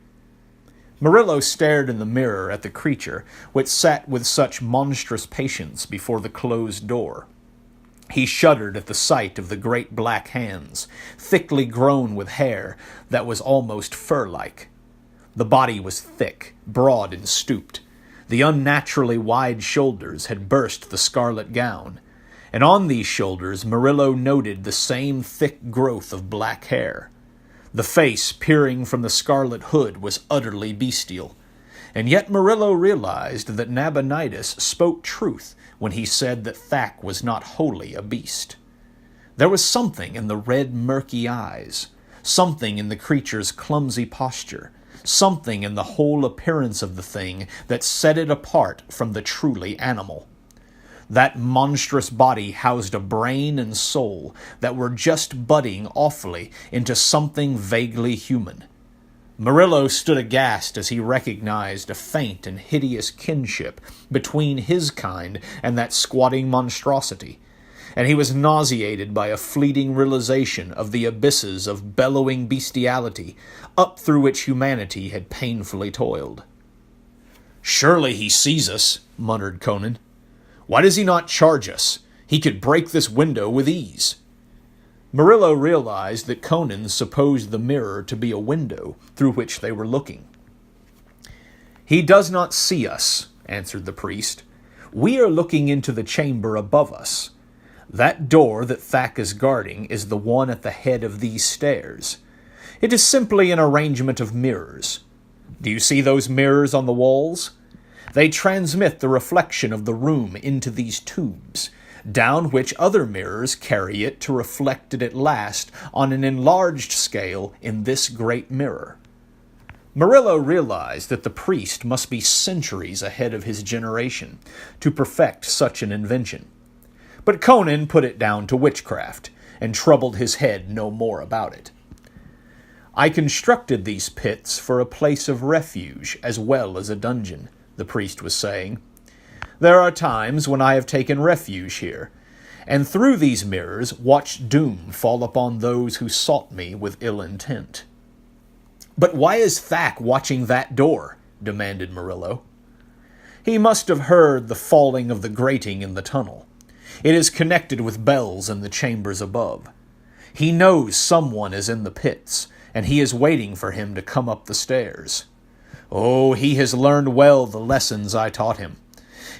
Murillo stared in the mirror at the creature, which sat with such monstrous patience before the closed door. He shuddered at the sight of the great black hands, thickly grown with hair that was almost fur-like. The body was thick, broad, and stooped. The unnaturally wide shoulders had burst the scarlet gown, and on these shoulders Murillo noted the same thick growth of black hair. The face peering from the scarlet hood was utterly bestial, and yet Murillo realized that Nabonidus spoke truth when he said that Thak was not wholly a beast. There was something in the red, murky eyes, something in the creature's clumsy posture, something in the whole appearance of the thing that set it apart from the truly animal. That monstrous body housed a brain and soul that were just budding awfully into something vaguely human. Murillo stood aghast as he recognized a faint and hideous kinship between his kind and that squatting monstrosity, and he was nauseated by a fleeting realization of the abysses of bellowing bestiality up through which humanity had painfully toiled. "Surely he sees us," muttered Conan. "Why does he not charge us? He could break this window with ease." Murillo realized that Conan supposed the mirror to be a window through which they were looking. "He does not see us," answered the priest. "We are looking into the chamber above us. That door that Thak is guarding is the one at the head of these stairs. It is simply an arrangement of mirrors. Do you see those mirrors on the walls? They transmit the reflection of the room into these tubes, down which other mirrors carry it to reflect it at last on an enlarged scale in this great mirror. Murillo realized that the priest must be centuries ahead of his generation to perfect such an invention. But Conan put it down to witchcraft, and troubled his head no more about it. "I constructed these pits for a place of refuge as well as a dungeon," the priest was saying. "There are times when I have taken refuge here, and through these mirrors watched doom fall upon those who sought me with ill intent." "But why is Thack watching that door?" demanded Murillo. "He must have heard the falling of the grating in the tunnel. It is connected with bells in the chambers above. He knows someone is in the pits, and he is waiting for him to come up the stairs. Oh, he has learned well the lessons I taught him.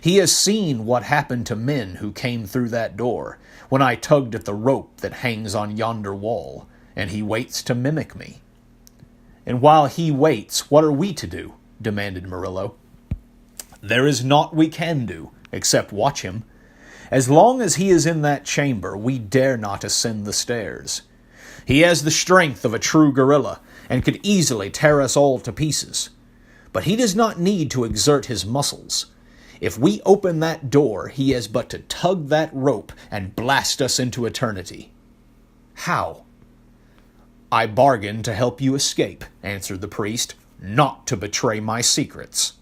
He has seen what happened to men who came through that door, when I tugged at the rope that hangs on yonder wall, and he waits to mimic me." "And while he waits, what are we to do?" demanded Murillo. "There is naught we can do, except watch him. As long as he is in that chamber, we dare not ascend the stairs. He has the strength of a true gorilla, and could easily tear us all to pieces. But he does not need to exert his muscles. If we open that door, he has but to tug that rope and blast us into eternity." "How?" "I bargained to help you escape," answered the priest, "not to betray my secrets."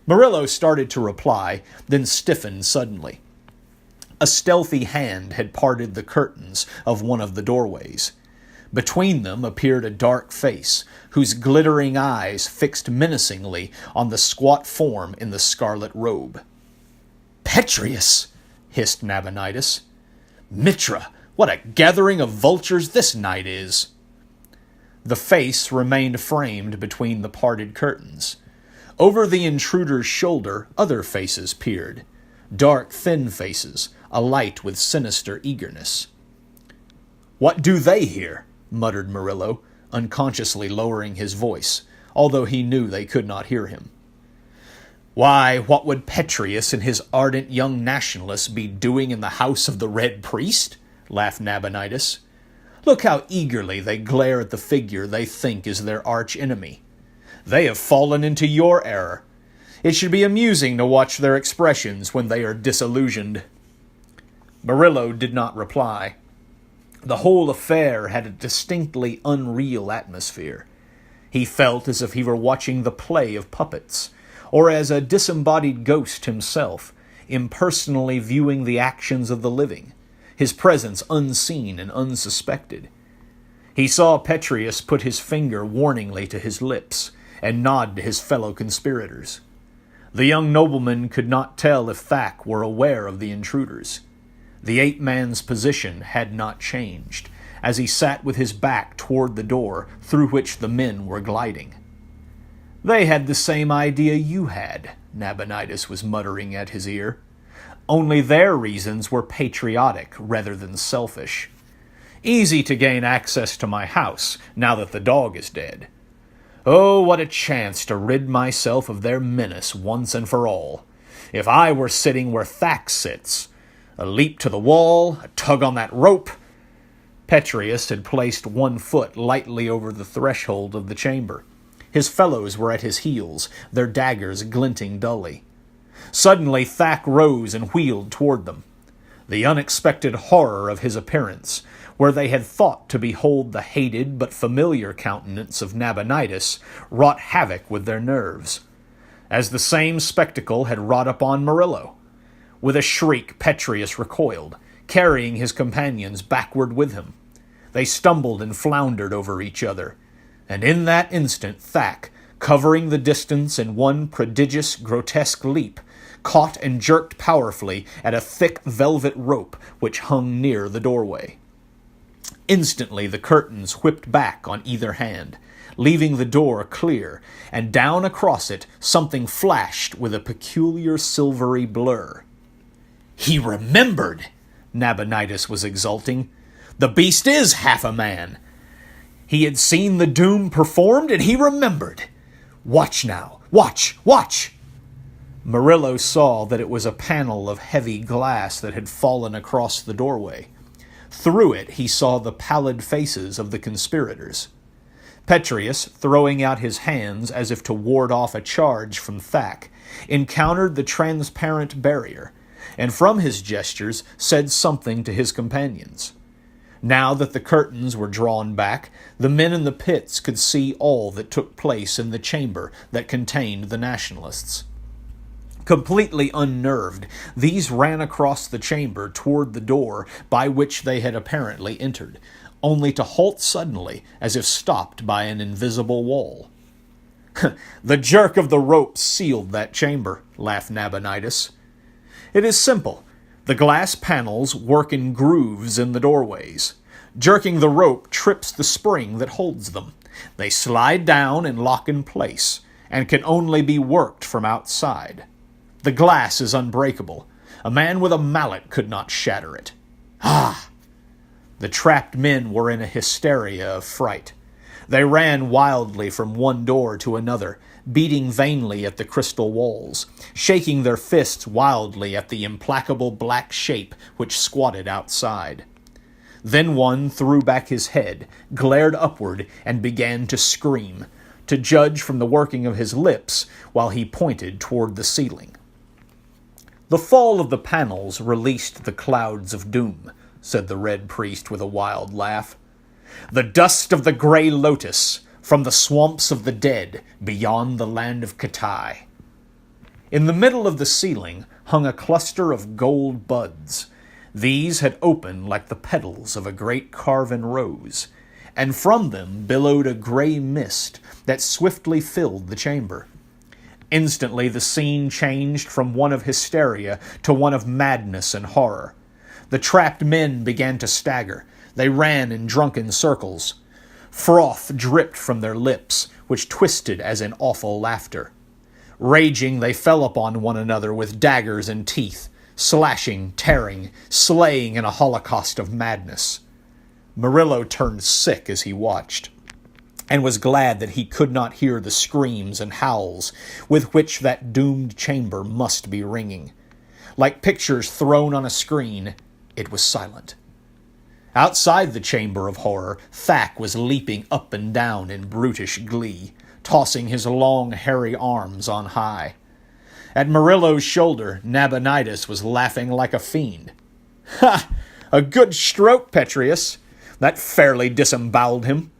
Murillo started to reply, then stiffened suddenly. A stealthy hand had parted the curtains of one of the doorways. Between them appeared a dark face, whose glittering eyes fixed menacingly on the squat form in the scarlet robe. "Petrius!" hissed Nabonidus. "Mitra, what a gathering of vultures this night is!" The face remained framed between the parted curtains. Over the intruder's shoulder, other faces peered. Dark, thin faces, alight with sinister eagerness. "What do they here?" muttered Murillo, unconsciously lowering his voice, although he knew they could not hear him. "Why, what would Petrius and his ardent young nationalists be doing in the house of the Red Priest?" laughed Nabonidus. "Look how eagerly they glare at the figure they think is their arch-enemy. They have fallen into your error. It should be amusing to watch their expressions when they are disillusioned." Murillo did not reply. The whole affair had a distinctly unreal atmosphere. He felt as if he were watching the play of puppets, or as a disembodied ghost himself, impersonally viewing the actions of the living, his presence unseen and unsuspected. He saw Petrius put his finger warningly to his lips, and nod to his fellow conspirators. The young nobleman could not tell if Thack were aware of the intruders. The ape-man's position had not changed, as he sat with his back toward the door through which the men were gliding. "They had the same idea you had," Nabonidus was muttering at his ear. "Only their reasons were patriotic rather than selfish. Easy to gain access to my house, now that the dog is dead. Oh, what a chance to rid myself of their menace once and for all. If I were sitting where Thack sits, a leap to the wall, a tug on that rope." Petrius had placed one foot lightly over the threshold of the chamber. His fellows were at his heels, their daggers glinting dully. Suddenly Thack rose and wheeled toward them. The unexpected horror of his appearance, where they had thought to behold the hated but familiar countenance of Nabonidus, wrought havoc with their nerves. As the same spectacle had wrought upon Murillo. With a shriek, Petrius recoiled, carrying his companions backward with him. They stumbled and floundered over each other, and in that instant Thack, covering the distance in one prodigious, grotesque leap, caught and jerked powerfully at a thick velvet rope which hung near the doorway. Instantly the curtains whipped back on either hand, leaving the door clear, and down across it something flashed with a peculiar silvery blur. "He remembered!" Nabonidus was exulting. "The beast is half a man. He had seen the doom performed, and he remembered. Watch now. Watch! Watch!" Murillo saw that it was a panel of heavy glass that had fallen across the doorway. Through it he saw the pallid faces of the conspirators. Petreius, throwing out his hands as if to ward off a charge from Thack, encountered the transparent barrier, and from his gestures said something to his companions. Now that the curtains were drawn back, the men in the pits could see all that took place in the chamber that contained the nationalists. Completely unnerved, these ran across the chamber toward the door by which they had apparently entered, only to halt suddenly as if stopped by an invisible wall. "The jerk of the rope sealed that chamber," laughed Nabonidus. "It is simple. The glass panels work in grooves in the doorways. Jerking the rope trips the spring that holds them. They slide down and lock in place, and can only be worked from outside. The glass is unbreakable. A man with a mallet could not shatter it. Ah!" The trapped men were in a hysteria of fright. They ran wildly from one door to another, beating vainly at the crystal walls, shaking their fists wildly at the implacable black shape which squatted outside. Then one threw back his head, glared upward, and began to scream, to judge from the working of his lips while he pointed toward the ceiling. "The fall of the panels released the clouds of doom," said the Red Priest with a wild laugh. "The dust of the grey lotus, from the swamps of the dead, beyond the land of Katai." In the middle of the ceiling hung a cluster of gold buds. These had opened like the petals of a great carven rose, and from them billowed a grey mist that swiftly filled the chamber. Instantly the scene changed from one of hysteria to one of madness and horror. The trapped men began to stagger. They ran in drunken circles. Froth dripped from their lips, which twisted as in awful laughter. Raging, they fell upon one another with daggers and teeth, slashing, tearing, slaying in a holocaust of madness. Murillo turned sick as he watched, and was glad that he could not hear the screams and howls with which that doomed chamber must be ringing. Like pictures thrown on a screen, it was silent. Outside the chamber of horror, Thack was leaping up and down in brutish glee, tossing his long, hairy arms on high. At Murillo's shoulder, Nabonidus was laughing like a fiend. "Ha! A good stroke, Petreius! That fairly disemboweled him.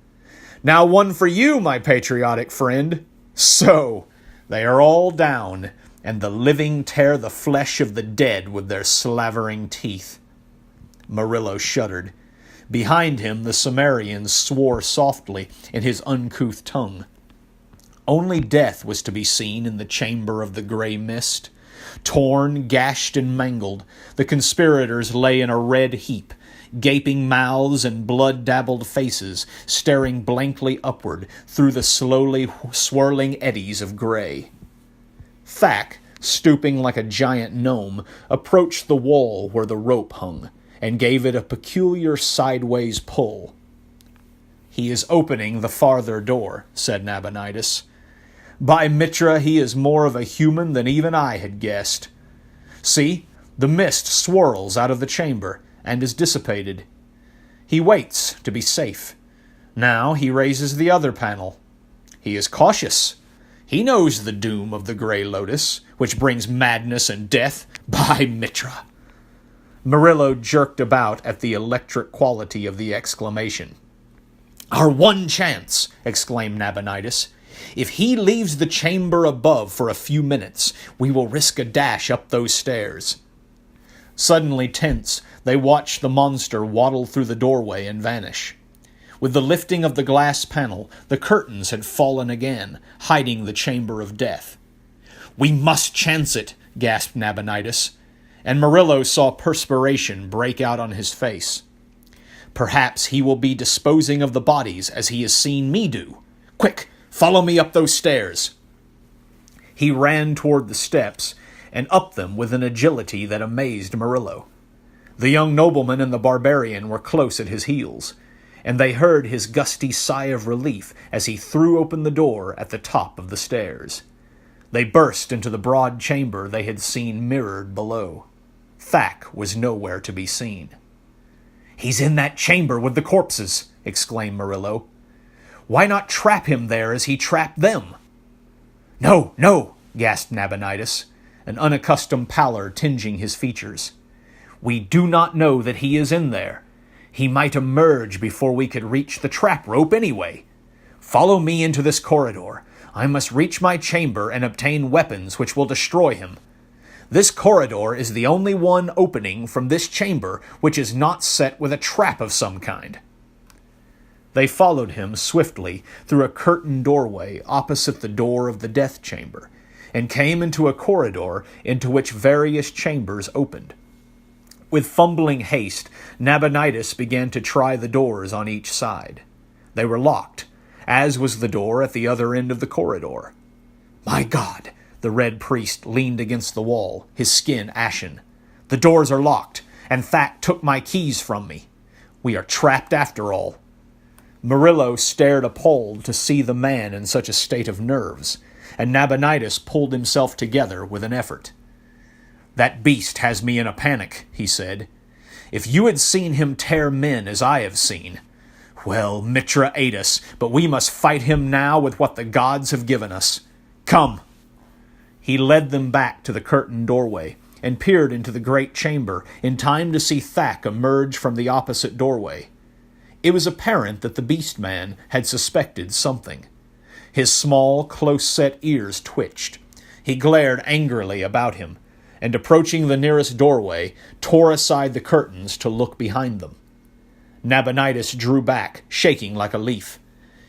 Now one for you, my patriotic friend. So, they are all down, and the living tear the flesh of the dead with their slavering teeth." Murillo shuddered. Behind him the Cimmerian swore softly in his uncouth tongue. Only death was to be seen in the chamber of the grey mist. Torn, gashed, and mangled, the conspirators lay in a red heap, gaping mouths and blood-dabbled faces staring blankly upward through the slowly swirling eddies of grey. Thack, stooping like a giant gnome, approached the wall where the rope hung, and gave it a peculiar sideways pull. "He is opening the farther door," said Nabonidus. "By Mitra, he is more of a human than even I had guessed. See, the mist swirls out of the chamber and is dissipated. He waits to be safe. Now he raises the other panel. He is cautious. He knows the doom of the Grey Lotus, which brings madness and death. By Mitra!" Murillo jerked about at the electric quality of the exclamation. "Our one chance!" exclaimed Nabonidus. "If he leaves the chamber above for a few minutes, we will risk a dash up those stairs." Suddenly tense, they watched the monster waddle through the doorway and vanish. With the lifting of the glass panel, the curtains had fallen again, hiding the chamber of death. "We must chance it," gasped Nabonidus, and Murillo saw perspiration break out on his face. "Perhaps he will be disposing of the bodies as he has seen me do. Quick, follow me up those stairs." He ran toward the steps, and up them with an agility that amazed Murillo. The young nobleman and the barbarian were close at his heels, and they heard his gusty sigh of relief as he threw open the door at the top of the stairs. They burst into the broad chamber they had seen mirrored below. Thack was nowhere to be seen. "He's in that chamber with the corpses," exclaimed Murillo. Why not trap him there as he trapped them? No, no, gasped Nabonidus, an unaccustomed pallor tinging his features. We do not know that he is in there. He might emerge before we could reach the trap rope anyway. Follow me into this corridor. I must reach my chamber and obtain weapons which will destroy him. This corridor is the only one opening from this chamber which is not set with a trap of some kind. They followed him swiftly through a curtained doorway opposite the door of the death chamber, and came into a corridor into which various chambers opened. With fumbling haste, Nabonidus began to try the doors on each side. They were locked, as was the door at the other end of the corridor. My God! The red priest leaned against the wall, his skin ashen. The doors are locked, and Thak took my keys from me. We are trapped after all. Murillo stared appalled to see the man in such a state of nerves, and Nabonidus pulled himself together with an effort. That beast has me in a panic, he said. If you had seen him tear men as I have seen, well, Mitra ate us, but we must fight him now with what the gods have given us. Come. He led them back to the curtained doorway, and peered into the great chamber in time to see Thak emerge from the opposite doorway. It was apparent that the beast man had suspected something. His small, close-set ears twitched. He glared angrily about him, and approaching the nearest doorway, tore aside the curtains to look behind them. Nabonidus drew back, shaking like a leaf.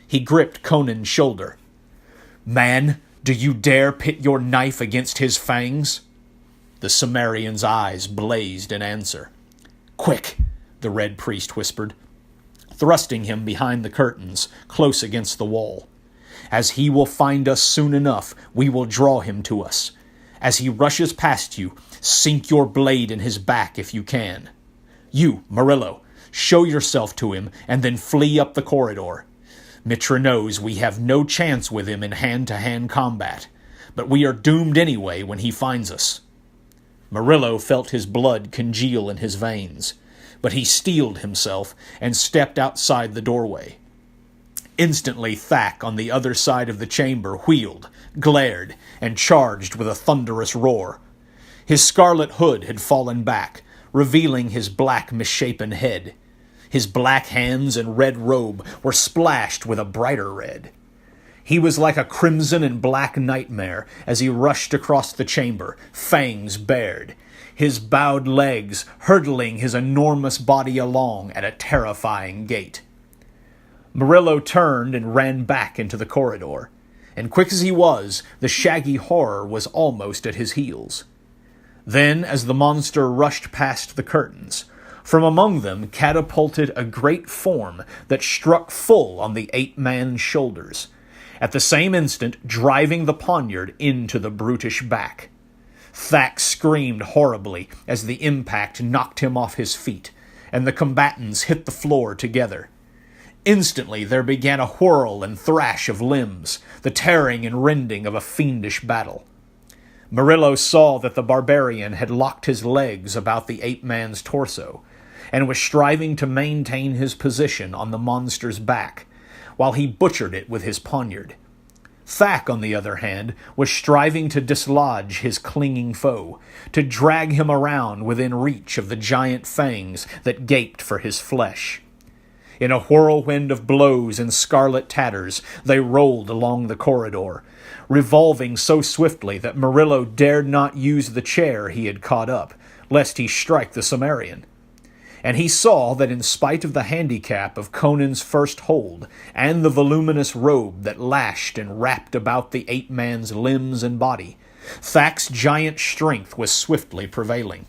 He gripped Conan's shoulder. Man, do you dare pit your knife against his fangs? The Cimmerian's eyes blazed in answer. Quick, the red priest whispered, thrusting him behind the curtains, close against the wall. As he will find us soon enough, we will draw him to us. As he rushes past you, sink your blade in his back if you can. You, Murillo, show yourself to him, and then flee up the corridor. Mitra knows we have no chance with him in hand-to-hand combat, but we are doomed anyway when he finds us. Murillo felt his blood congeal in his veins, but he steeled himself and stepped outside the doorway. Instantly Thak on the other side of the chamber wheeled, glared, and charged with a thunderous roar. His scarlet hood had fallen back, revealing his black misshapen head. His black hands and red robe were splashed with a brighter red. He was like a crimson and black nightmare as he rushed across the chamber, fangs bared, his bowed legs hurtling his enormous body along at a terrifying gait. Murillo turned and ran back into the corridor, and quick as he was, the shaggy horror was almost at his heels. Then, as the monster rushed past the curtains, from among them catapulted a great form that struck full on the ape-man's shoulders, at the same instant driving the poniard into the brutish back. Thak screamed horribly as the impact knocked him off his feet, and the combatants hit the floor together. Instantly there began a whirl and thrash of limbs, the tearing and rending of a fiendish battle. Murillo saw that the barbarian had locked his legs about the ape-man's torso, and was striving to maintain his position on the monster's back, while he butchered it with his poniard. Thak, on the other hand, was striving to dislodge his clinging foe, to drag him around within reach of the giant fangs that gaped for his flesh. In a whirlwind of blows and scarlet tatters, they rolled along the corridor, revolving so swiftly that Murillo dared not use the chair he had caught up, lest he strike the Cimmerian. And he saw that in spite of the handicap of Conan's first hold, and the voluminous robe that lashed and wrapped about the ape-man's limbs and body, Thak's giant strength was swiftly prevailing.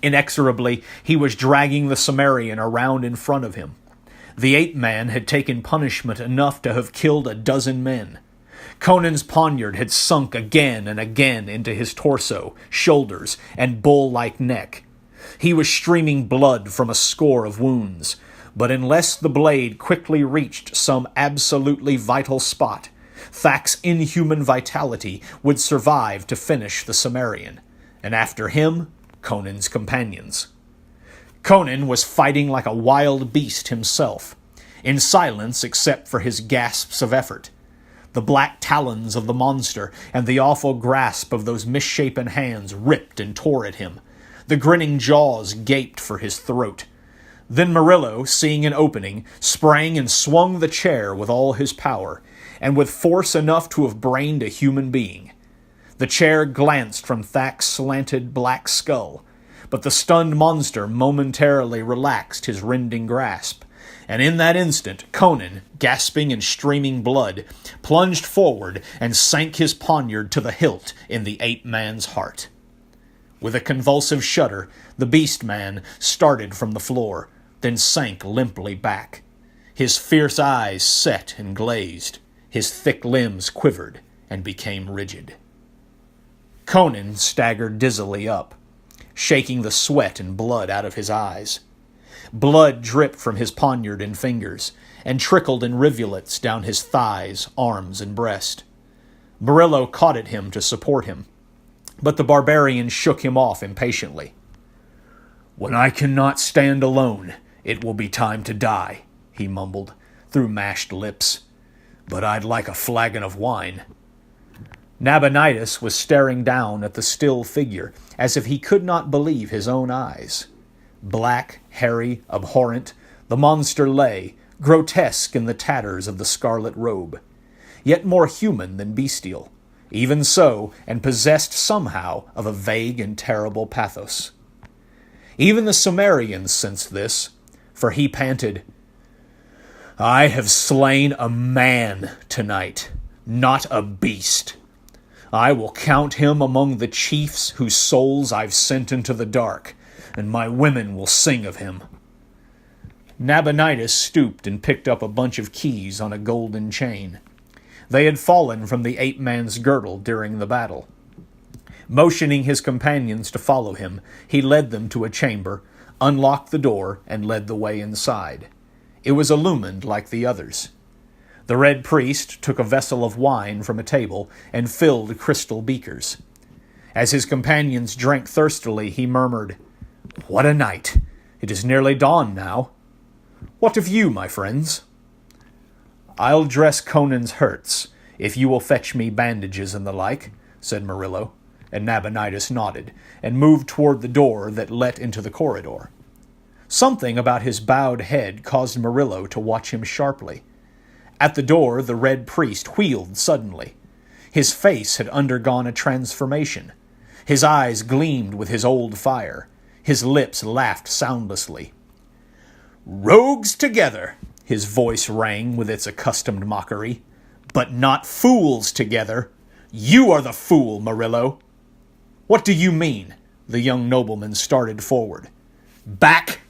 Inexorably, he was dragging the Cimmerian around in front of him. The ape-man had taken punishment enough to have killed a dozen men. Conan's poniard had sunk again and again into his torso, shoulders, and bull-like neck. He was streaming blood from a score of wounds, but unless the blade quickly reached some absolutely vital spot, Thak's inhuman vitality would survive to finish the Cimmerian, and after him, Conan's companions. Conan was fighting like a wild beast himself. in silence except for his gasps of effort. The black talons of the monster and the awful grasp of those misshapen hands ripped and tore at him. The grinning jaws gaped for his throat. Then Murillo, seeing an opening, sprang and swung the chair with all his power, and with force enough to have brained a human being. The chair glanced from Thak's slanted black skull, but the stunned monster momentarily relaxed his rending grasp, and in that instant Conan, gasping and streaming blood, plunged forward and sank his poniard to the hilt in the ape-man's heart. With a convulsive shudder, the beast-man started from the floor, then sank limply back. His fierce eyes set and glazed. His thick limbs quivered and became rigid. Conan staggered dizzily up, shaking the sweat and blood out of his eyes. Blood dripped from his poniard and fingers, and trickled in rivulets down his thighs, arms, and breast. Murillo caught at him to support him, but the barbarian shook him off impatiently. "When I cannot stand alone, it will be time to die," he mumbled, through mashed lips. "But I'd like a flagon of wine." Nabonidus was staring down at the still figure, as if he could not believe his own eyes. Black, hairy, abhorrent, the monster lay, grotesque in the tatters of the scarlet robe, yet more human than bestial, even so, and possessed somehow of a vague and terrible pathos. Even the Cimmerian sensed this, for he panted, "I have slain a man tonight, not a beast. I will count him among the chiefs whose souls I've sent into the dark, and my women will sing of him." Nabonidus stooped and picked up a bunch of keys on a golden chain. They had fallen from the ape-man's girdle during the battle. Motioning his companions to follow him, he led them to a chamber, unlocked the door, and led the way inside. It was illumined like the others. The Red Priest took a vessel of wine from a table and filled crystal beakers. As his companions drank thirstily, he murmured, "What a night! It is nearly dawn now. What of you, my friends?" "I'll dress Conan's hurts, if you will fetch me bandages and the like," said Murillo, and Nabonidus nodded, and moved toward the door that let into the corridor. Something about his bowed head caused Murillo to watch him sharply. At the door, the Red Priest wheeled suddenly. His face had undergone a transformation. His eyes gleamed with his old fire. His lips laughed soundlessly. "Rogues together," his voice rang with its accustomed mockery, "but not fools together. You are the fool, Murillo." "What do you mean?" The young nobleman started forward. "Back!"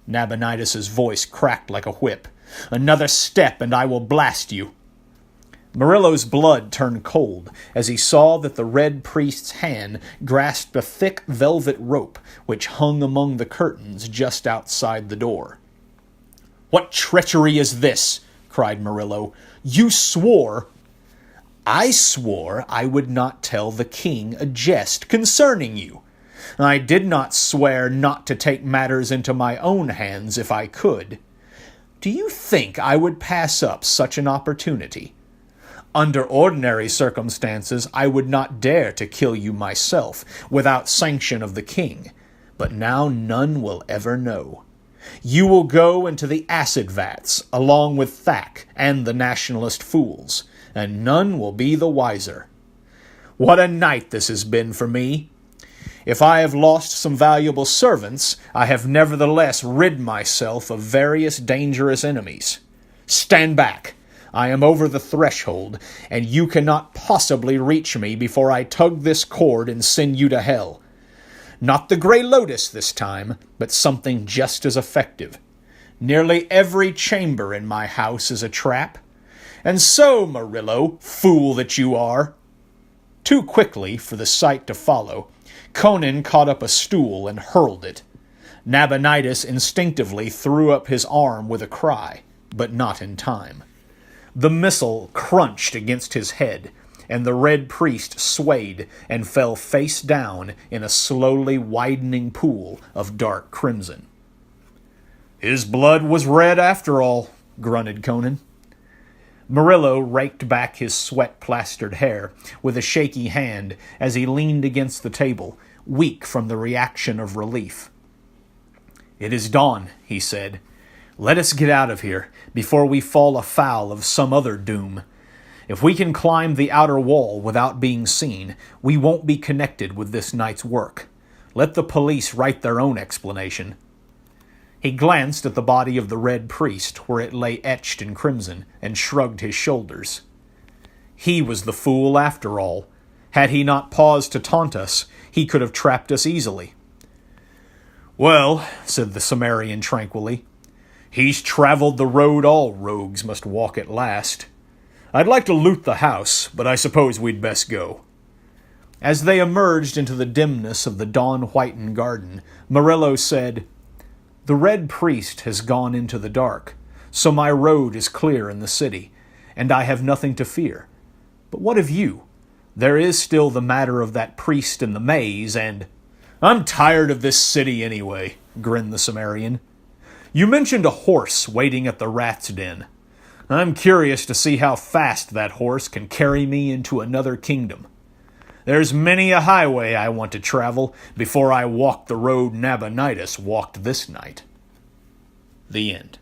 Nabonidus's voice cracked like a whip. "Another step and I will blast you." Murillo's blood turned cold as he saw that the Red Priest's hand grasped a thick velvet rope which hung among the curtains just outside the door. "What treachery is this?" cried Murillo. "You swore—" "I swore I would not tell the king a jest concerning you. I did not swear not to take matters into my own hands if I could. Do you think I would pass up such an opportunity? Under ordinary circumstances, I would not dare to kill you myself without sanction of the king, but now none will ever know. You will go into the acid vats, along with Thak and the nationalist fools, and none will be the wiser. What a night this has been for me! If I have lost some valuable servants, I have nevertheless rid myself of various dangerous enemies. Stand back! I am over the threshold, and you cannot possibly reach me before I tug this cord and send you to hell. Not the Grey Lotus this time, but something just as effective. Nearly every chamber in my house is a trap. And so, Murillo, fool that you are!" Too quickly for the sight to follow, Conan caught up a stool and hurled it. Nabonidus instinctively threw up his arm with a cry, but not in time. The missile crunched against his head, and the Red Priest swayed and fell face down in a slowly widening pool of dark crimson. "His blood was red after all," grunted Conan. Murillo raked back his sweat-plastered hair with a shaky hand as he leaned against the table, weak from the reaction of relief. "It is dawn," he said. "Let us get out of here before we fall afoul of some other doom. If we can climb the outer wall without being seen, we won't be connected with this night's work. Let the police write their own explanation." He glanced at the body of the Red Priest where it lay etched in crimson and shrugged his shoulders. He was the fool after all. Had he not paused to taunt us, he could have trapped us easily. "Well," said the Cimmerian tranquilly, "he's traveled the road all rogues must walk at last. I'd like to loot the house, but I suppose we'd best go." As they emerged into the dimness of the dawn-whitened garden, Murillo said, "The Red Priest has gone into the dark, so my road is clear in the city, and I have nothing to fear. But what of you? There is still the matter of that priest in the maze, and—" "I'm tired of this city anyway," grinned the Cimmerian. "You mentioned a horse waiting at the rat's den. I'm curious to see how fast that horse can carry me into another kingdom. There's many a highway I want to travel before I walk the road Nabonidus walked this night." The end.